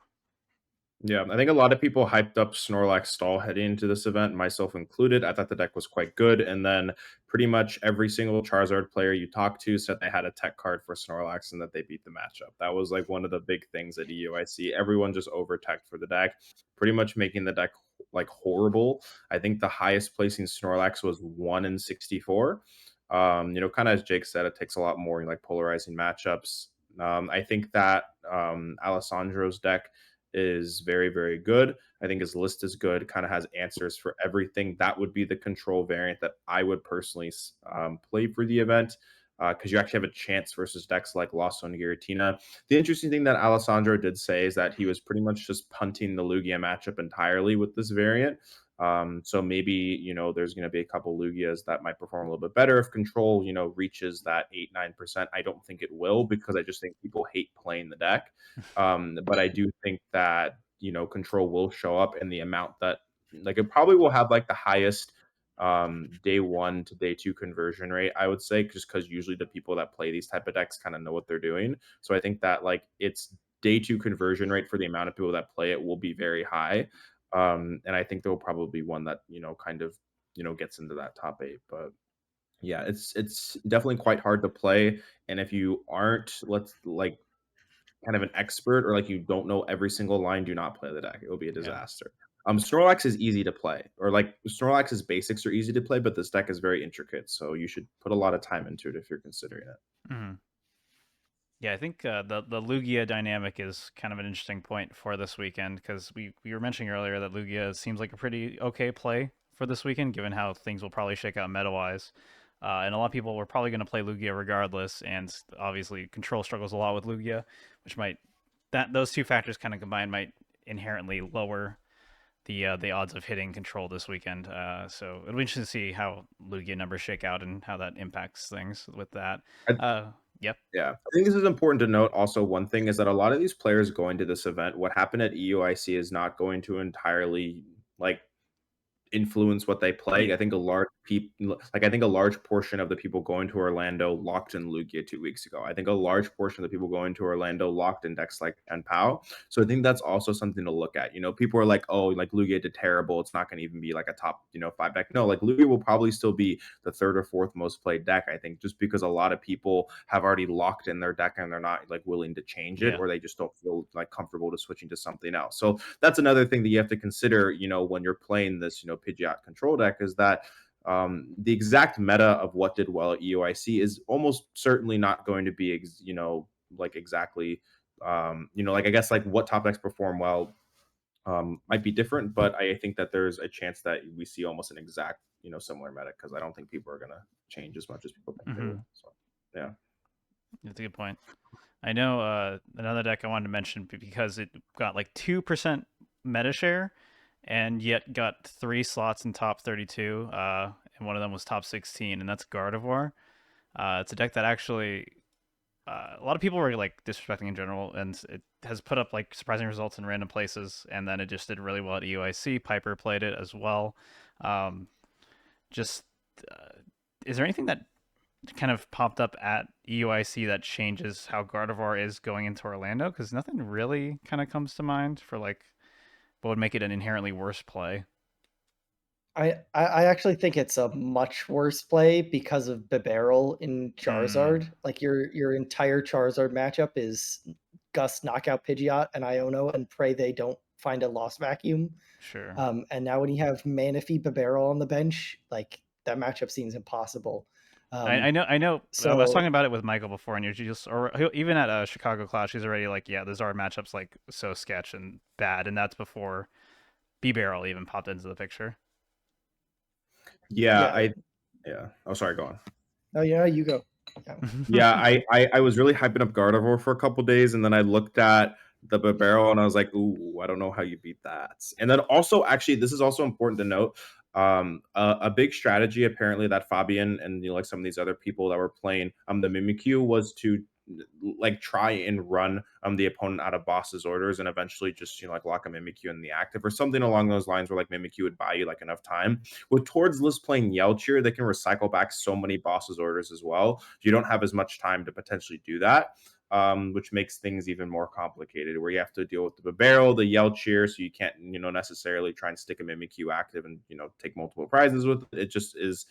Yeah, I think a lot of people hyped up Snorlax Stall heading into this event, myself included. I thought the deck was quite good. And then pretty much every single Charizard player you talked to said they had a tech card for Snorlax and that they beat the matchup. That was like one of the big things at EUIC. Everyone just over-teched for the deck, pretty much making the deck like horrible. I think the highest placing Snorlax was 1 in 64. Kind of as Jake said, it takes a lot more like polarizing matchups. I think that Alessandro's deck is very, very good. I think his list is good, kind of has answers for everything. That would be the control variant that I would personally play for the event, because you actually have a chance versus decks like Lasso and Giratina. The interesting thing that Alessandro did say is that he was pretty much just punting the Lugia matchup entirely with this variant. So maybe, there's going to be a couple Lugias that might perform a little bit better if control, reaches that 8-9%. I don't think it will, because I just think people hate playing the deck. But I do think that, control will show up in the amount that, like, it probably will have like the highest day 1 to day 2 conversion rate, I would say, just because usually the people that play these type of decks kind of know what they're doing. So I think that like its day 2 conversion rate for the amount of people that play it will be very high. And I think there will probably be one that, kind of, gets into that top 8. But yeah, it's definitely quite hard to play. And if you aren't, kind of an expert, or like you don't know every single line, do not play the deck. It will be a disaster. Snorlax is easy to play, or like Snorlax's basics are easy to play, but this deck is very intricate, so you should put a lot of time into it if you're considering it. Mm-hmm. Yeah, I think the Lugia dynamic is kind of an interesting point for this weekend, because we were mentioning earlier that Lugia seems like a pretty okay play for this weekend, given how things will probably shake out meta-wise. And a lot of people were probably going to play Lugia regardless, and obviously Control struggles a lot with Lugia, which those two factors kind of combined might inherently lower the odds of hitting Control this weekend. So it'll be interesting to see how Lugia numbers shake out and how that impacts things with that. Yep. Yeah, I think this is important to note. Also, one thing is that a lot of these players going to this event, what happened at EUIC is not going to entirely like influence what they play. I think a large portion of the people going to Orlando locked in Lugia 2 weeks ago. I think a large portion of the people going to Orlando locked in decks like Pao. So I think that's also something to look at. People are like, oh, like Lugia did terrible, it's not going to even be like a top 5 deck. No, like Lugia will probably still be the 3rd or 4th most played deck, I think, just because a lot of people have already locked in their deck and they're not like willing to change it, or they just don't feel like comfortable to switching to something else. So that's another thing that you have to consider, when you're playing this Pidgeot control deck, is that the exact meta of what did well at EUIC is almost certainly not going to be, exactly, I guess like what top decks perform well might be different, but I think that there's a chance that we see almost an exact, similar meta, because I don't think people are going to change as much as people think they will. So, yeah. That's a good point. I know another deck I wanted to mention, because it got like 2% meta share, and yet got 3 slots in top 32, and one of them was top 16, and that's Gardevoir. It's a deck that actually a lot of people were like disrespecting in general, and it has put up like surprising results in random places, and then it just did really well at EUIC. Piper played it as well. Is there anything that kind of popped up at EUIC that changes how Gardevoir is going into Orlando? Because nothing really kind of comes to mind for like what would make it an inherently worse play. I actually think it's a much worse play because of Bibarel in Charizard. Like your entire Charizard matchup is Gus, knockout Pidgeot, and Iono, and pray they don't find a lost vacuum. Sure. And now when you have Manaphy Bibarel on the bench, like that matchup seems impossible. I know. So, I was talking about it with Michael before, and you're just, or even at Chicago Clash, he's already like, yeah, those are matchups like so sketch and bad, and that's before B-Barrel even popped into the picture. Yeah. Oh, sorry, go on. Oh yeah, you go. Yeah, I was really hyping up Gardevoir for a couple days, and then I looked at the Bibarel and I was like, ooh, I don't know how you beat that. And then also, actually, this is also important to note. A big strategy apparently that Fabian and like some of these other people that were playing the Mimikyu was to like try and run the opponent out of boss's orders and eventually just like lock a Mimikyu in the active or something along those lines, where like Mimikyu would buy you like enough time. With Towards list playing Yelcheer, they can recycle back so many boss's orders as well. You don't have as much time to potentially do that. Which makes things even more complicated, where you have to deal with the Barrel, the Yelcheer, so you can't, necessarily try and stick a Mimikyu active and, take multiple prizes with it. It just is,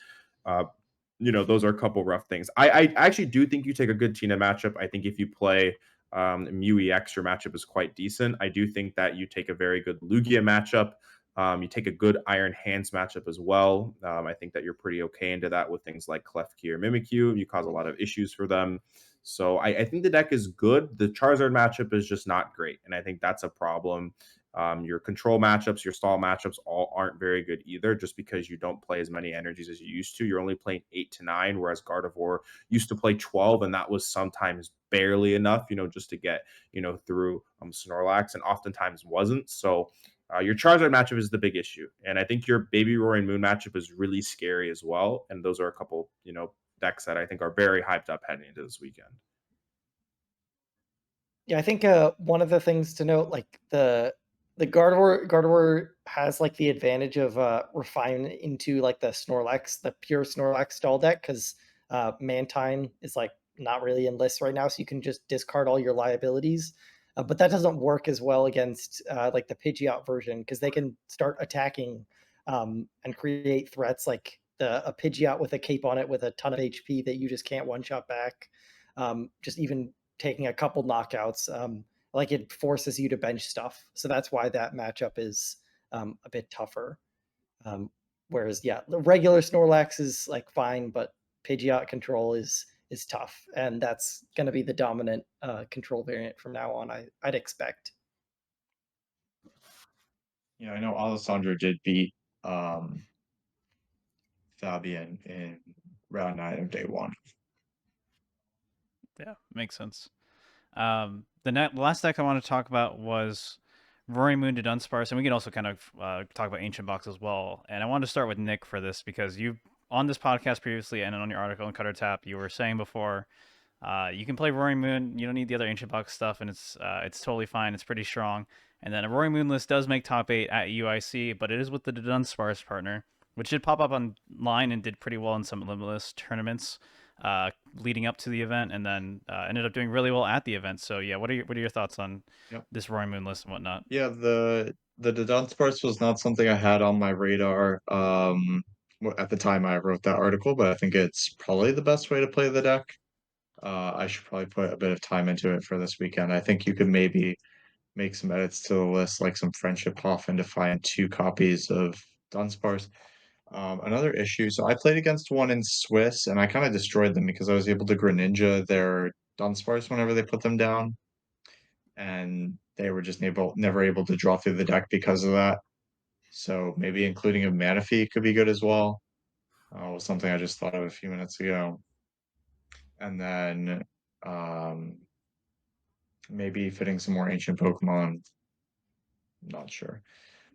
those are a couple rough things. I actually do think you take a good Tina matchup. I think if you play Mew EX, your matchup is quite decent. I do think that you take a very good Lugia matchup. You take a good Iron Hands matchup as well. I think that you're pretty okay into that with things like Klefki or Mimikyu. You cause a lot of issues for them. So I think the deck is good. The Charizard matchup is just not great, and I think that's a problem. Your control matchups, your stall matchups all aren't very good either, just because you don't play as many energies as you used to. You're only playing 8 to 9, whereas Gardevoir used to play 12, and that was sometimes barely enough, just to get, through Snorlax, and oftentimes wasn't. So your Charizard matchup is the big issue. And I think your Baby Roaring Moon matchup is really scary as well. And those are a couple, decks that I think are very hyped up heading into this weekend. Yeah, I think one of the things to note, like the Gardevoir has like the advantage of refine into like the Snorlax, the pure Snorlax stall deck, because Mantine is like not really in lists right now, so you can just discard all your liabilities. But that doesn't work as well against like the Pidgeot version, because they can start attacking and create threats like a Pidgeot with a cape on it with a ton of HP that you just can't one-shot back. Just even taking a couple knockouts, like it forces you to bench stuff. So that's why that matchup is a bit tougher. Whereas, yeah, the regular Snorlax is like fine, but Pidgeot control is tough, and that's going to be the dominant control variant from now on, I'd expect. Yeah, I know Alessandro did beat Fabian in round 9 of day 1. Yeah, makes sense. The last deck I want to talk about was Roaring Moon to Dunsparce, and we can also kind of talk about Ancient Box as well. And I wanted to start with Nick for this, because you, on this podcast previously and on your article on Cutter Tap, you were saying before, you can play Roaring Moon, you don't need the other Ancient Box stuff, and it's totally fine, it's pretty strong. And then a Roaring Moon list does make top 8 at EUIC, but it is with the Dunsparce partner, which did pop up online and did pretty well in some Limitless tournaments leading up to the event, and then ended up doing really well at the event. So yeah, what are your thoughts on this Roaring Moon list and whatnot? Yeah, the Dunsparce was not something I had on my radar at the time I wrote that article, but I think it's probably the best way to play the deck. I should probably put a bit of time into it for this weekend. I think you could maybe make some edits to the list, like some Friendship Poffin to find 2 copies of Dunsparce. Another issue, so I played against one in Swiss, and I kind of destroyed them because I was able to Greninja their Dunsparce whenever they put them down, and they were just never able to draw through the deck because of that. So maybe including a Manaphy could be good as well. Was something I just thought of a few minutes ago. And then maybe fitting some more ancient Pokemon. Not sure.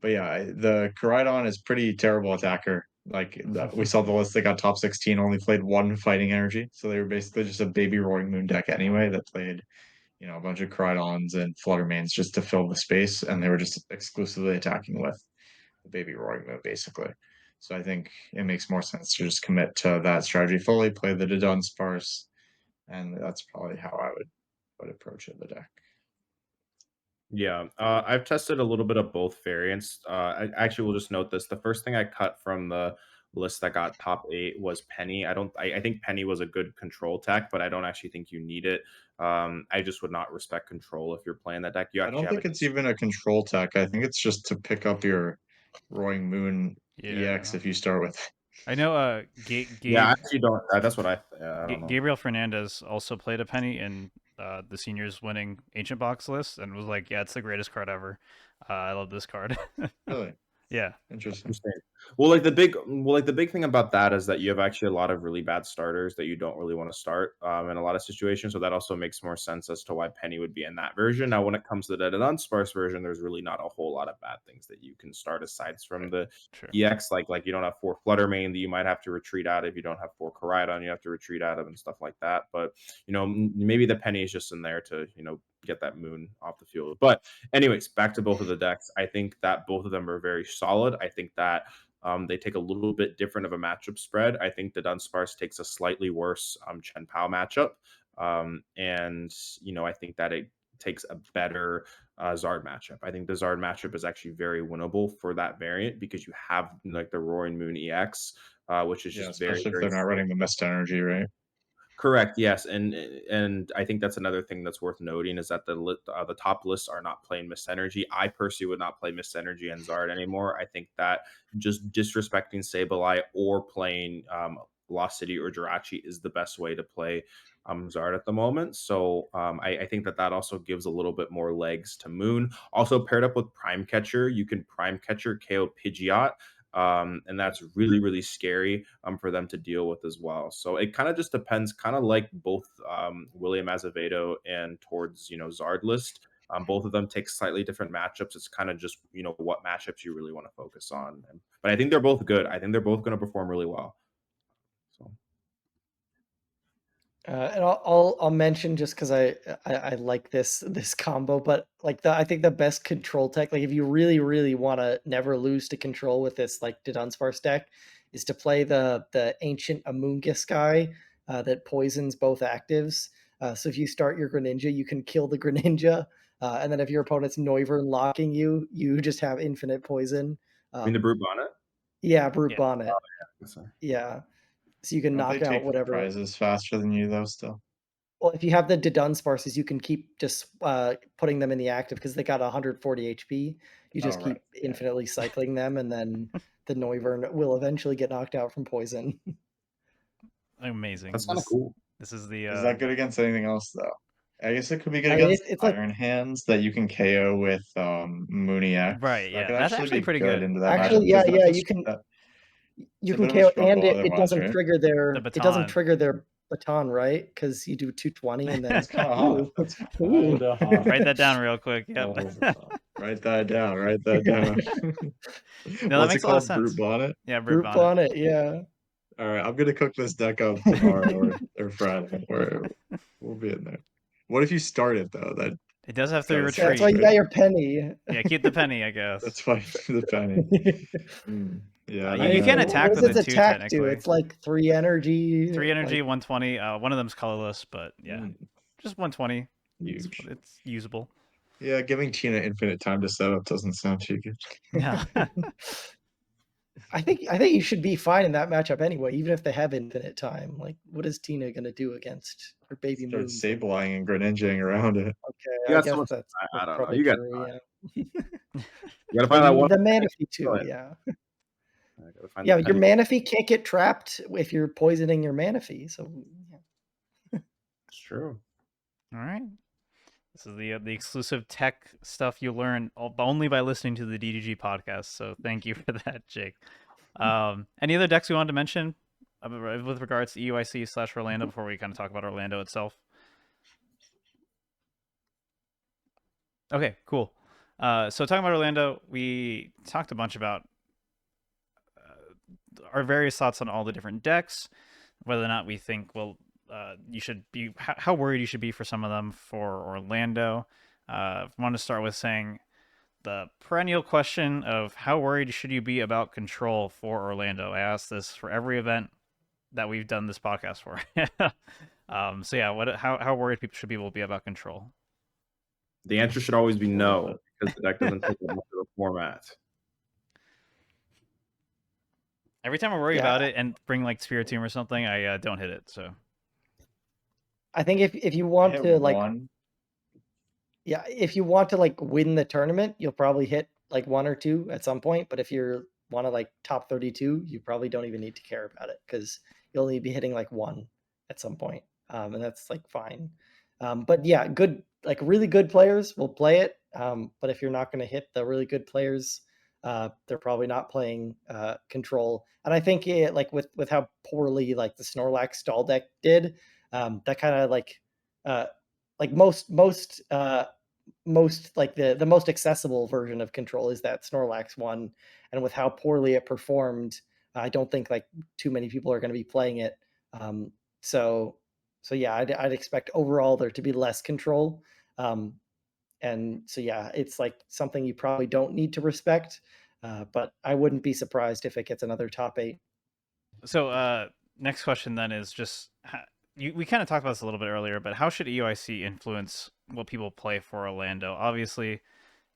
But yeah, the Koraidon is pretty terrible attacker. Like we saw the list, they got top 16, only played 1 fighting energy. So they were basically just a baby Roaring Moon deck anyway that played, a bunch of Koraidons and Fluttermanes just to fill the space, and they were just exclusively attacking with the baby Roaring Moon, basically. So I think it makes more sense to just commit to that strategy fully, play the Dunsparce, and that's probably how I would approach it, the deck. Yeah, I've tested a little bit of both variants. I actually will just note this. The first thing I cut from the list that got top 8 was Penny. I think Penny was a good control tech, but I don't actually think you need it. I just would not respect control if you're playing that deck. I don't think it's even a control tech. I think it's just to pick up your Roaring Moon EX if you start with. I know yeah, I actually don't. That's what I don't know. Gabriel Fernandez also played a Penny in the seniors winning Ancient Box list, and was like, yeah, it's the greatest card ever. I love this card. Really? Yeah. Interesting. Well, like the big thing about that is that you have actually a lot of really bad starters that you don't really want to start in a lot of situations. So that also makes more sense as to why Penny would be in that version. Now, when it comes to the unsparse version, there's really not a whole lot of bad things that you can start aside from the EX. Like you don't have 4 Flutter Mane that you might have to retreat out of. You don't have 4 Koraidon you have to retreat out of and stuff like that. But maybe the Penny is just in there to get that moon off the field. But anyways, back to both of the decks. I think that both of them are very solid. I think that they take a little bit different of a matchup spread. I think the Dunsparce takes a slightly worse Chen Pao matchup. And I think that it takes a better Zard matchup. I think the Zard matchup is actually very winnable for that variant because you have like the Roaring Moon EX, which is just especially very, if they're not running the Mist Energy, right? Correct. Yes, and I think that's another thing that's worth noting is that the top lists are not playing Mist Energy. I personally would not play Mist Energy and Zard anymore. I think that just disrespecting Sableye or playing Lost City or Jirachi is the best way to play Zard at the moment. So I think that also gives a little bit more legs to Moon. Also paired up with Prime Catcher, you can Prime Catcher KO Pidgeot. And that's really, really scary for them to deal with as well. So it kind of just depends, kind of like both William Azevedo and towards Zard list. Both of them take slightly different matchups. It's kind of just what matchups you really want to focus on. But I think they're both good. I think they're both going to perform really well. So. And I'll mention just because I like this combo, but like I think the best control tech, like if you really want to never lose to control with this like Dunsparce deck, is to play the ancient Amoonguss guy that poisons both actives. So if you start your Greninja, you can kill the Greninja, and then if your opponent's Noivern locking you, you just have infinite poison. I mean the Brute Bonnet? Yeah, Brute Bonnet. Oh, yeah. So you can knock out whatever. Prizes faster than you though still. Well, if you have the Dunsparces, you can keep just putting them in the active because they got 140 HP. You just keep infinitely cycling them, and then the Noivern will eventually get knocked out from poison. Amazing. That's kind of cool. This is the. Is that good against anything else though? I guess it could be good against Iron Hands that you can KO with Mooney X. Right, yeah. That could That's actually be pretty good. into that actually, matchup, yeah, you can. You can KO, and it doesn't trigger their. It doesn't trigger their baton, right? Because you do 220 and then. That's kind of hot. Write that down real quick. Yep. Write that down. Write that down. No, that makes a lot of sense. Brute Bonnet? Yeah, Brute Bonnet. Yeah. All right, I'm gonna cook this deck up tomorrow or Friday. We'll be in there. What if you start it though? That it does have 3 retreats. That's why you got your penny. Yeah, keep the penny, I guess. That's why the penny. Yeah, you can't attack with it too. Technically, it's like 3 energy. 3 energy, 120. One of them's colorless, but yeah, just 120. Huge. It's usable. Yeah, giving Tina infinite time to set up doesn't sound too good. Yeah. I think you should be fine in that matchup anyway, even if they have infinite time. Like, what is Tina gonna do against her baby Moon? Sablying and Greninjaing around it. Okay, I guess that's I don't probably know. true. Yeah. You gotta find that one. The Manaphy too. Yeah. Yeah, your Manaphy can't get trapped if you're poisoning your Manaphy. So. Yeah. It's true. All right. This is the exclusive tech stuff you learn only by listening to the DDG podcast. So thank you for that, Jake. Any other decks we wanted to mention with regards to EUIC/Orlando before we kind of talk about Orlando itself? Okay, cool. So talking about Orlando, we talked a bunch about our various thoughts on all the different decks, whether or not we think, you should be how worried you should be for some of them for Orlando. I want to start with saying the perennial question of how worried should you be about control for Orlando. I ask this for every event that we've done this podcast for. So yeah, how worried should people be about control? The answer should always be no, because the deck doesn't take much of the format. Every time I worry about it and bring like Spiritomb or something, I don't hit it. So I think if you want to if you want to like win the tournament, you'll probably hit like 1 or 2 at some point. But if you want to like top 32, you probably don't even need to care about it because you'll only be hitting like 1 at some point, and that's like fine. But yeah, really good players will play it. But if you're not going to hit the really good players, They're probably not playing control, and I think like with how poorly like the Snorlax stall deck did, that kind of like most like the most accessible version of control is that Snorlax one, and with how poorly it performed, I don't think like too many people are going to be playing it. Um, so yeah, I'd expect overall there to be less control. And so yeah, it's like something you probably don't need to respect, but I wouldn't be surprised if it gets another top 8. So next question then is just we kind of talked about this a little bit earlier, but how should EUIC influence what people play for Orlando? Obviously,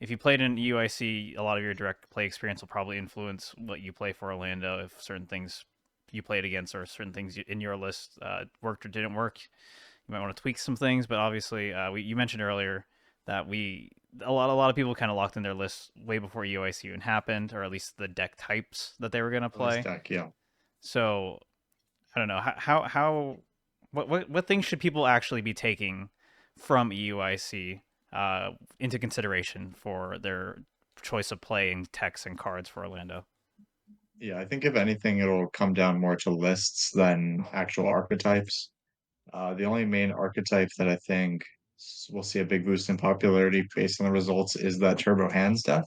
if you played in EUIC, a lot of your direct play experience will probably influence what you play for Orlando. If certain things you played against or certain things in your list worked or didn't work, you might want to tweak some things. But obviously, you mentioned earlier that a lot of people kind of locked in their lists way before EUIC even happened, or at least the deck types that they were going to play. Deck, yeah. So I don't know how what things should people actually be taking from EUIC into consideration for their choice of playing techs and cards for Orlando? Yeah, I think if anything, it'll come down more to lists than actual archetypes. The only main archetype that I think will see a big boost in popularity based on the results is that Turbo Hands deck.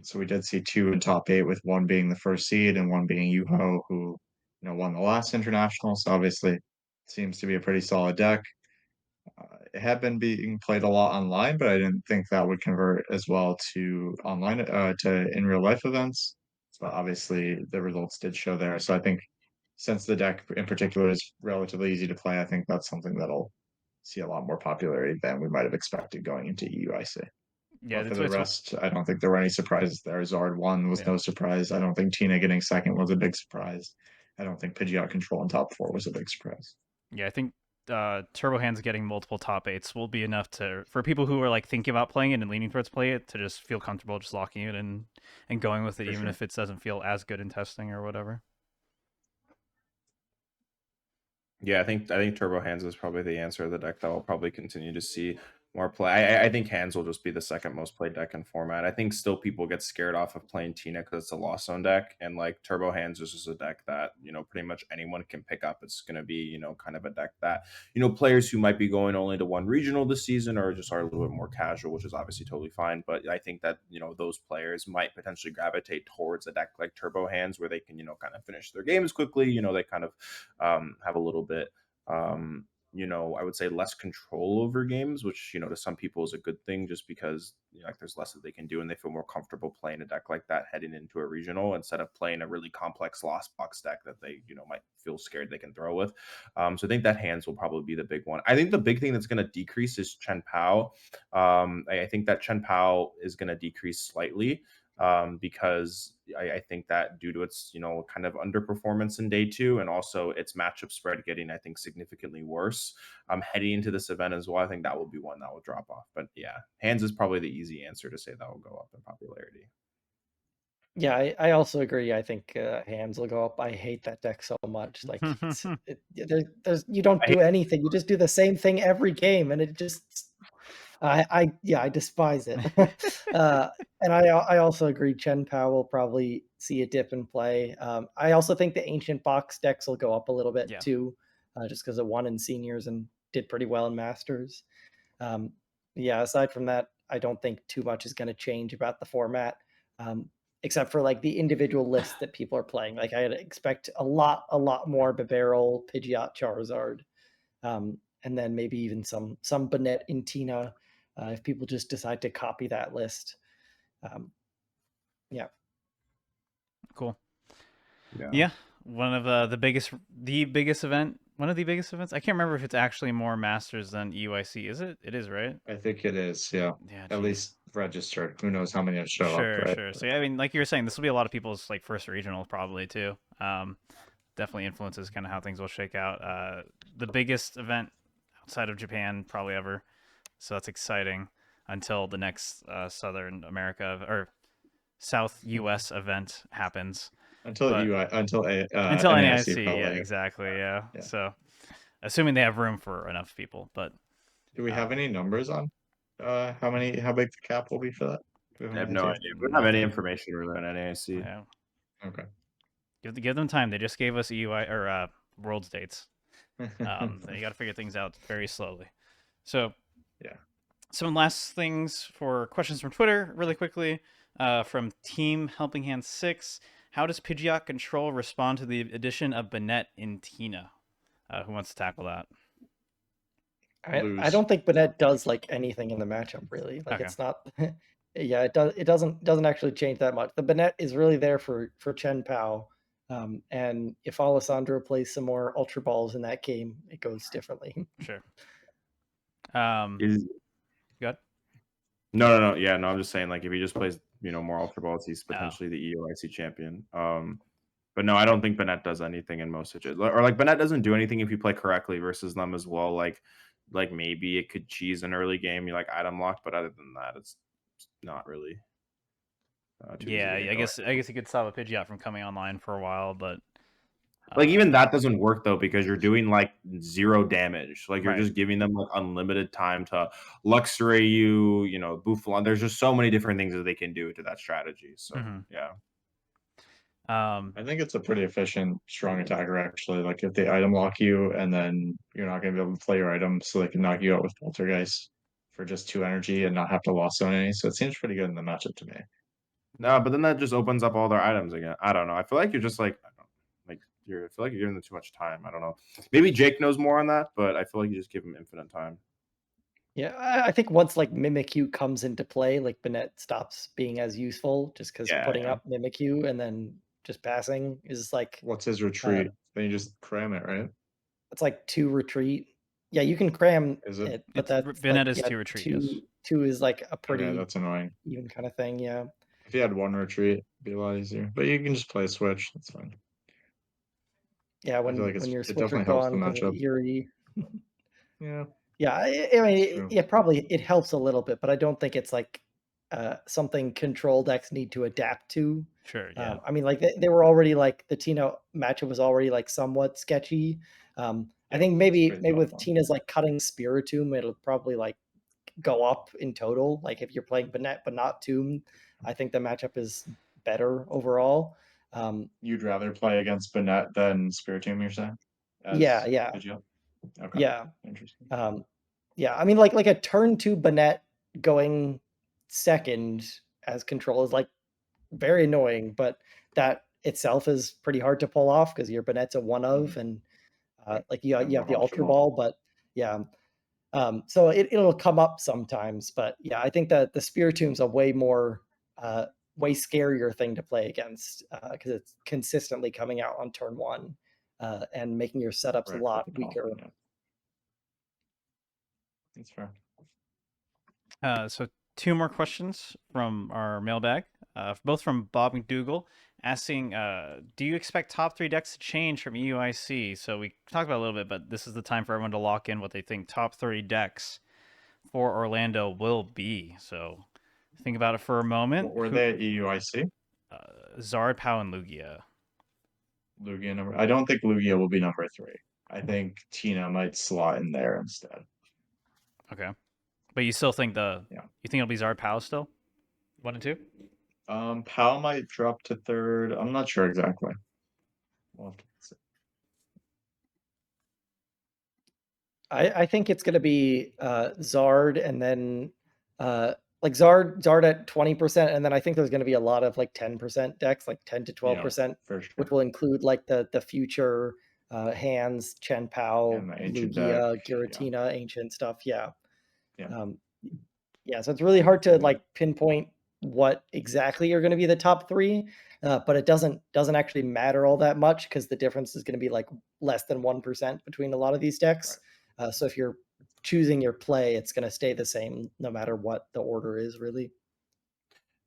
So we did see 2 in top 8, with one being the first seed and one being Yuho, who won the last international. So obviously, seems to be a pretty solid deck. It had been being played a lot online, but I didn't think that would convert as well to online to in real life events. But obviously, the results did show there. So I think since the deck in particular is relatively easy to play, I think that's something that'll see a lot more popularity than we might have expected going into EUIC. Yeah, But for that's the what's rest, I don't think there were any surprises there. Zard 1 was no surprise. I don't think Tina getting second was a big surprise. I don't think Pidgeot Control in top 4 was a big surprise. I think Turbo Hands getting multiple top 8s will be enough for people who are like thinking about playing it and leaning towards play it to just feel comfortable just locking it and going with it, For even sure. if it doesn't feel as good in testing or whatever. Yeah, I think Turbo Hands is probably the answer of the deck that we'll probably continue to see more play. I think Hands will just be the second most played deck in format. I think still people get scared off of playing Tina because it's a Lost Zone deck, and like Turbo Hands is just a deck that pretty much anyone can pick up. It's going to be kind of a deck that players who might be going only to one regional this season or just are a little bit more casual, which is obviously totally fine. But I think that those players might potentially gravitate towards a deck like Turbo Hands where they can kind of finish their games quickly. They kind of have a little bit I would say less control over games, which to some people is a good thing, just because like there's less that they can do and they feel more comfortable playing a deck like that heading into a regional instead of playing a really complex Lost Box deck that they might feel scared they can throw with. So I think that Hands will probably be the big one. I think the big thing that's going to decrease is Chen Pao. I think that Chen Pao is going to decrease slightly. Because I think that due to its kind of underperformance in day 2 and also its matchup spread getting I think significantly worse heading into this event as well, I think that will be one that will drop off. But yeah, Hands is probably the easy answer to say that will go up in popularity. Yeah, I also agree. I think Hands will go up. I hate that deck so much. Like there's you don't do anything. You just do the same thing every game, and it just I despise it. And I also agree. Chen Pao will probably see a dip in play. I also think the Ancient Box decks will go up a little bit too, just because it won in seniors and did pretty well in masters. Aside from that, I don't think too much is going to change about the format, except for like the individual lists that people are playing. Like I'd expect a lot more Bibarel, Pidgeot, Charizard, and then maybe even some Banette in Tina, if people just decide to copy that list. Cool. Yeah. One of the biggest event. One of the biggest events. I can't remember if it's actually more Masters than EUIC. Is it? It is, right? I think it is. Yeah. At least registered. Who knows how many have show up? Right? Sure. So yeah, I mean, like you were saying, this will be a lot of people's like first regional probably too. Definitely influences kind of how things will shake out. The biggest event outside of Japan probably ever. So that's exciting until the next Southern America or South US event happens. Until NAIC, probably. Yeah, exactly. Yeah. So, assuming they have room for enough people, but do we have any numbers on how big the cap will be for that? I have no idea. We don't have any information really on NAIC. Yeah. Okay. Give them time. They just gave us EUI or Worlds dates. You got to figure things out very slowly. So yeah. Some last things for questions from Twitter, really quickly. From Team Helping Hand 6, how does Pidgeot Control respond to the addition of Banette in Tina? Who wants to tackle that? I don't think Banette does like anything in the matchup really. Like it's not. Yeah, it doesn't actually change that much. The Banette is really there for Chen Pao, and if Alessandro plays some more Ultra Balls in that game, it goes differently. Sure. Good. No. Yeah, no. I'm just saying, like, if he just plays, more Ultra Balls, he's potentially the EUIC champion. But no, I don't think Banette does anything in most situations. Or like Banette doesn't do anything if you play correctly versus them as well. Like maybe it could cheese an early game, you like item lock, but other than that, it's not really. I guess you could stop a Pidgeot from coming online for a while, but like even that doesn't work though, because you're doing like 0 damage. Like you're just giving them like unlimited time to Luxray you, Buffalon. There's just so many different things that they can do to that strategy. So yeah. I think it's a pretty efficient strong attacker actually. Like if they item lock you and then you're not going to be able to play your item, so they can knock you out with Poltergeist for just 2 energy and not have to loss zone any. So it seems pretty good in the matchup to me. No, but then that just opens up all their items again. I don't know. I feel like you're just like, I feel like you're giving them too much time. I don't know. Maybe Jake knows more on that, but I feel like you just give him infinite time. Yeah, I think once like Mimikyu comes into play, like Banette stops being as useful, just because putting up Mimikyu and then just passing is like. What's his retreat? Then you just cram it, right? It's like 2 retreat. Yeah, you can cram it, but that's Banette is 2 retreat. 2 is like a pretty. That's annoying. Even kind of thing, yeah. If you had 1 retreat, it'd be a lot easier. But you can just play a switch. That's fine. Yeah, when your switcher gone, Eerie. Yeah. Yeah, I mean, it helps a little bit, but I don't think it's like something Control decks need to adapt to. Sure, yeah. I mean, like they were already like the Tina matchup was already like somewhat sketchy. I think maybe with Tina's like cutting Spiritomb, it'll probably like go up in total. Like if you're playing Banette but not Tomb, I think the matchup is better overall. You'd rather play against Banette than Spiritomb, you're saying? Yeah. Okay. Yeah. Interesting. Yeah, I mean, like a turn 2 Banette going second as Control is like very annoying, but that itself is pretty hard to pull off because your Banette's a 1 of, and like you have the Ultra Ball, but yeah. So it'll come up sometimes, but yeah, I think that the Spiritomb's a way more way scarier thing to play against because it's consistently coming out on turn 1 and making your setups a lot weaker. Yeah. That's fair. So 2 more questions from our mailbag, both from Bob McDougall, asking, do you expect top 3 decks to change from EUIC? So we talked about it a little bit, but this is the time for everyone to lock in what they think top 3 decks for Orlando will be. So think about it for a moment. What were they at EUIC? Zard, Pao, and Lugia. I don't think Lugia will be number 3. I think Tina might slot in there instead. Okay. But you still think you think it'll be Zard, Pao still? 1 and 2? Pao might drop to 3rd. I'm not sure exactly. We'll have to see. I think it's going to be Zard, and then like Zard at 20%, and then I think there's going to be a lot of like 10% decks, like 10 to 12%, which will include like the future hands, Chen Pao, Lugia, Giratina, ancient stuff. Yeah. So it's really hard to like pinpoint what exactly are going to be the top 3, but it doesn't actually matter all that much because the difference is going to be like less than 1% between a lot of these decks. So if you're choosing your play, it's going to stay the same no matter what the order is, really.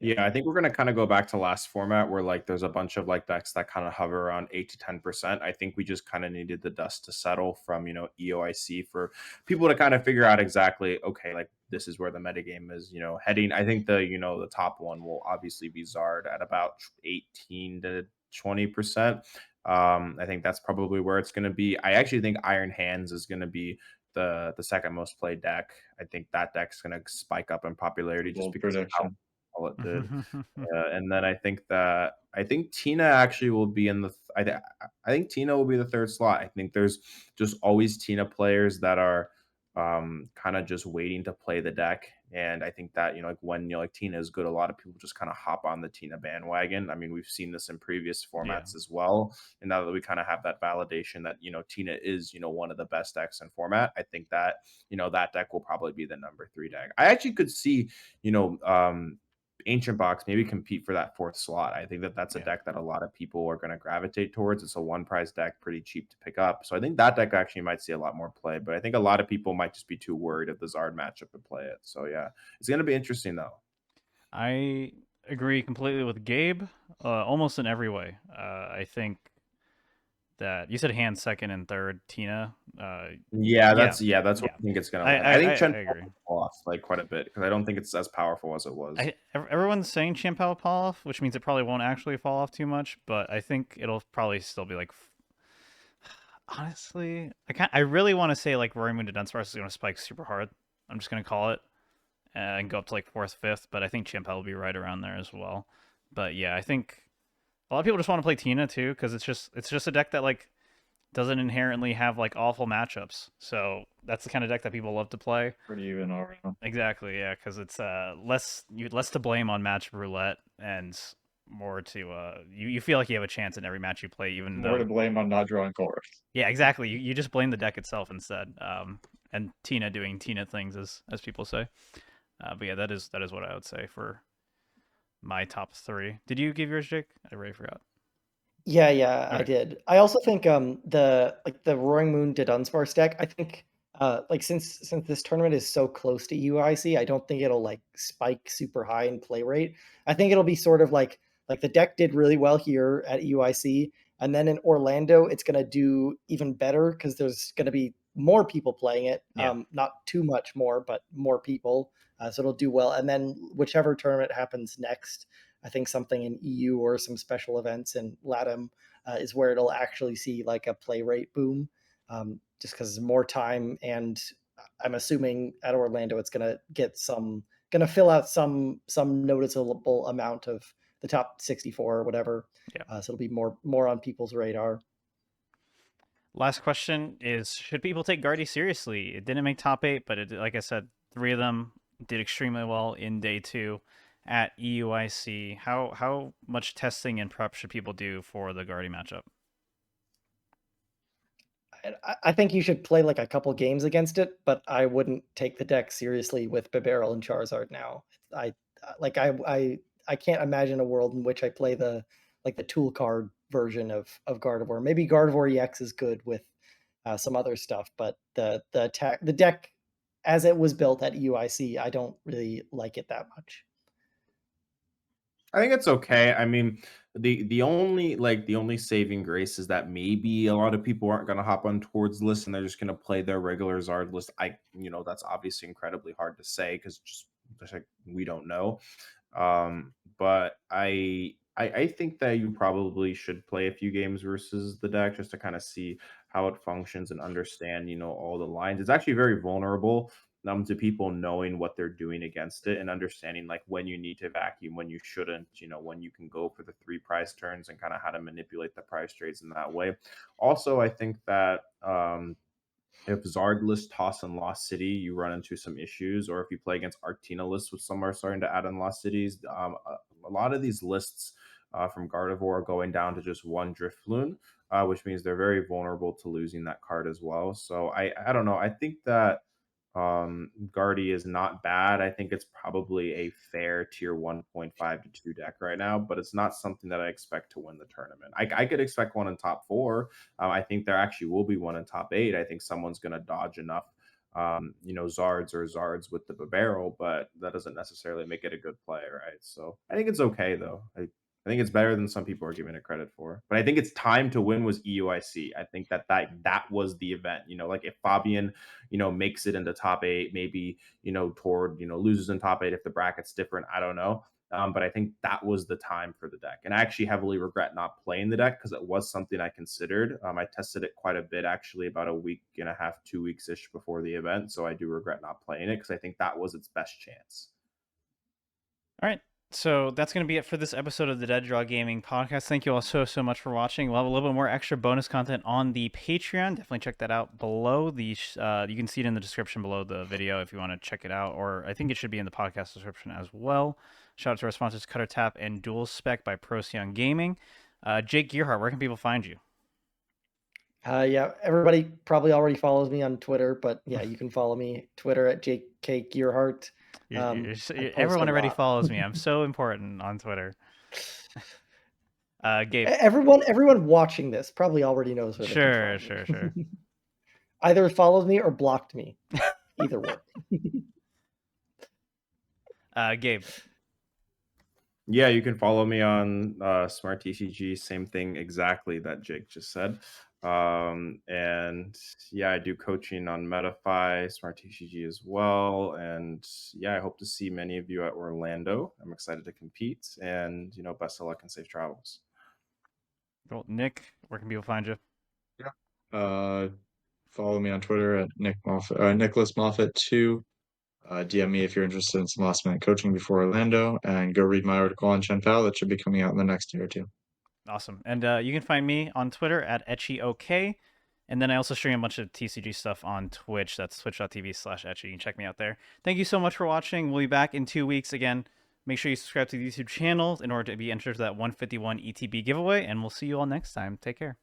Yeah, I think we're going to kind of go back to last format where like there's a bunch of like decks that kind of hover around 8 to 10%. I think we just kind of needed the dust to settle from, EUIC for people to kind of figure out exactly, okay, like this is where the metagame is, heading. I think the top one will obviously be Zard at about 18 to 20%. I think that's probably where it's going to be. I actually think Iron Hands is going to be the second most played deck. I think that deck's going to spike up in popularity just because of how all it did. And then I think Tina actually will be in the. I think Tina will be the third slot. I think there's just always Tina players that are kind of just waiting to play the deck. And I think that, like when, like Tina is good, a lot of people just kind of hop on the Tina bandwagon. I mean, we've seen this in previous formats as well. And now that we kind of have that validation that, Tina is, one of the best decks in format, I think that, that deck will probably be the number 3 deck. I actually could see, Ancient Box maybe compete for that 4th slot. I think that that's a deck that a lot of people are going to gravitate towards. It's a 1 prize deck, pretty cheap to pick up. So I think that deck actually might see a lot more play, but I think a lot of people might just be too worried of the Zard matchup to play it. So yeah, it's going to be interesting though. I agree completely with Gabe, almost in every way. I think that you said hand second and third, Tina. That's what I think it's gonna. I think Chen I agree. off like quite a bit because I don't think it's as powerful as it was. Everyone's saying Chen Pao fall off, which means it probably won't actually fall off too much, but I think it'll probably still be like. Honestly, I really want to say like Rory Moon to Dunsparce is going to spike super hard. I'm just going to call it and go up to like 4th, 5th, but I think Chen Pao will be right around there as well. But yeah, I think a lot of people just want to play Tina too because it's just a deck that like doesn't inherently have like awful matchups. So that's the kind of deck that people love to play. Pretty even all around. Exactly, yeah, because it's less to blame on match roulette and more to you feel like you have a chance in every match you play, even more to blame on not drawing colors. Yeah, exactly. You just blame the deck itself instead. And Tina doing Tina things as people say. But yeah, that is what I would say for my top 3. Did you give yours, Jake? I already forgot. Yeah, I did. I also think the Roaring Moon to Dunsparce deck, I think like since this tournament is so close to EUIC, I don't think it'll like spike super high in play rate. I think it'll be sort of like the deck did really well here at EUIC, and then in Orlando it's going to do even better because there's going to be more people playing it. Not too much more, but more people. So it'll do well. And then whichever tournament happens next, I think something in EU or some special events in LATAM is where it'll actually see like a play rate boom, just because it's more time. And I'm assuming at Orlando it's going to fill out some noticeable amount of the top 64 or whatever. So it'll be more on people's radar. Last question is: should people take Guardy seriously? It didn't make top 8, but it, like I said, 3 of them did extremely well in day 2 at EUIC. How much testing and prep should people do for the Guardy matchup? I think you should play like a couple games against it, but I wouldn't take the deck seriously with Bibarel and Charizard now. I can't imagine a world in which I play the tool card version of Gardevoir. Maybe Gardevoir EX is good with some other stuff, but the deck as it was built at EUIC, I don't really like it that much. I think it's okay. I mean, the only saving grace is that maybe a lot of people aren't going to hop on towards list and they're just going to play their regular Zard list. That's obviously incredibly hard to say because just like we don't know. But I think that you probably should play a few games versus the deck just to kind of see how it functions and understand, all the lines. It's actually very vulnerable to people knowing what they're doing against it and understanding like when you need to vacuum, when you shouldn't, when you can go for the 3 prize turns and kind of how to manipulate the prize trades in that way. Also, I think that if Zard list toss in Lost City, you run into some issues, or if you play against Arctina lists, which some are starting to add in Lost Cities, a lot of these lists from Gardevoir are going down to just 1 Drifloon, which means they're very vulnerable to losing that card as well. So I don't know. I think that Guardy is not bad. I think it's probably a fair tier 1.5 to 2 deck right now, but it's not something that I expect to win the tournament. I could expect one in top 4. I think there actually will be one in top 8. I think someone's going to dodge enough Zards with the Bibarel, but that doesn't necessarily make it a good play, right? So I think it's okay though. I think it's better than some people are giving it credit for. But I think it's time to win was EUIC. I think that was the event. Like if Fabian, makes it into top 8, maybe, Tord, loses in top 8 if the bracket's different. I don't know. But I think that was the time for the deck. And I actually heavily regret not playing the deck because it was something I considered. I tested it quite a bit, actually, about a week and a half, 2 weeks-ish before the event. So I do regret not playing it because I think that was its best chance. All right. So that's going to be it for this episode of the Dead Draw Gaming Podcast. Thank you all so much for watching. We'll have a little bit more extra bonus content on the Patreon. Definitely check that out below. You can see it in the description below the video if you want to check it out, or I think it should be in the podcast description as well. Shout out to our sponsors, Cutter Tap and Dual Spec by Procyon Gaming. Jake Gearhart, where can people find you? Yeah, everybody probably already follows me on Twitter, but yeah, you can follow me Twitter at Jake Gearhart. Everyone already follows me. I'm so important on Twitter. Gabe. Everyone watching this probably already knows where. Sure. Either follows me or blocked me. Either way. Gabe. Yeah, you can follow me on Smart TCG. Same thing exactly that Jake just said. And yeah, I do coaching on MetaFi, Smart TCG as well. And yeah, I hope to see many of you at Orlando. I'm excited to compete, and best of luck and safe travels. Well, Nick, where can people find you? Yeah. Follow me on Twitter at Nicholas Moffitt 2. DM me if you're interested in some last minute coaching before Orlando, and go read my article on Chen Pao that should be coming out in the next day or two. Awesome. And you can find me on Twitter at EtchyOK. And then I also stream a bunch of TCG stuff on Twitch. That's twitch.tv/Etchy. You can check me out there. Thank you so much for watching. We'll be back in 2 weeks again. Make sure you subscribe to the YouTube channel in order to be entered to that 151 ETB giveaway. And we'll see you all next time. Take care.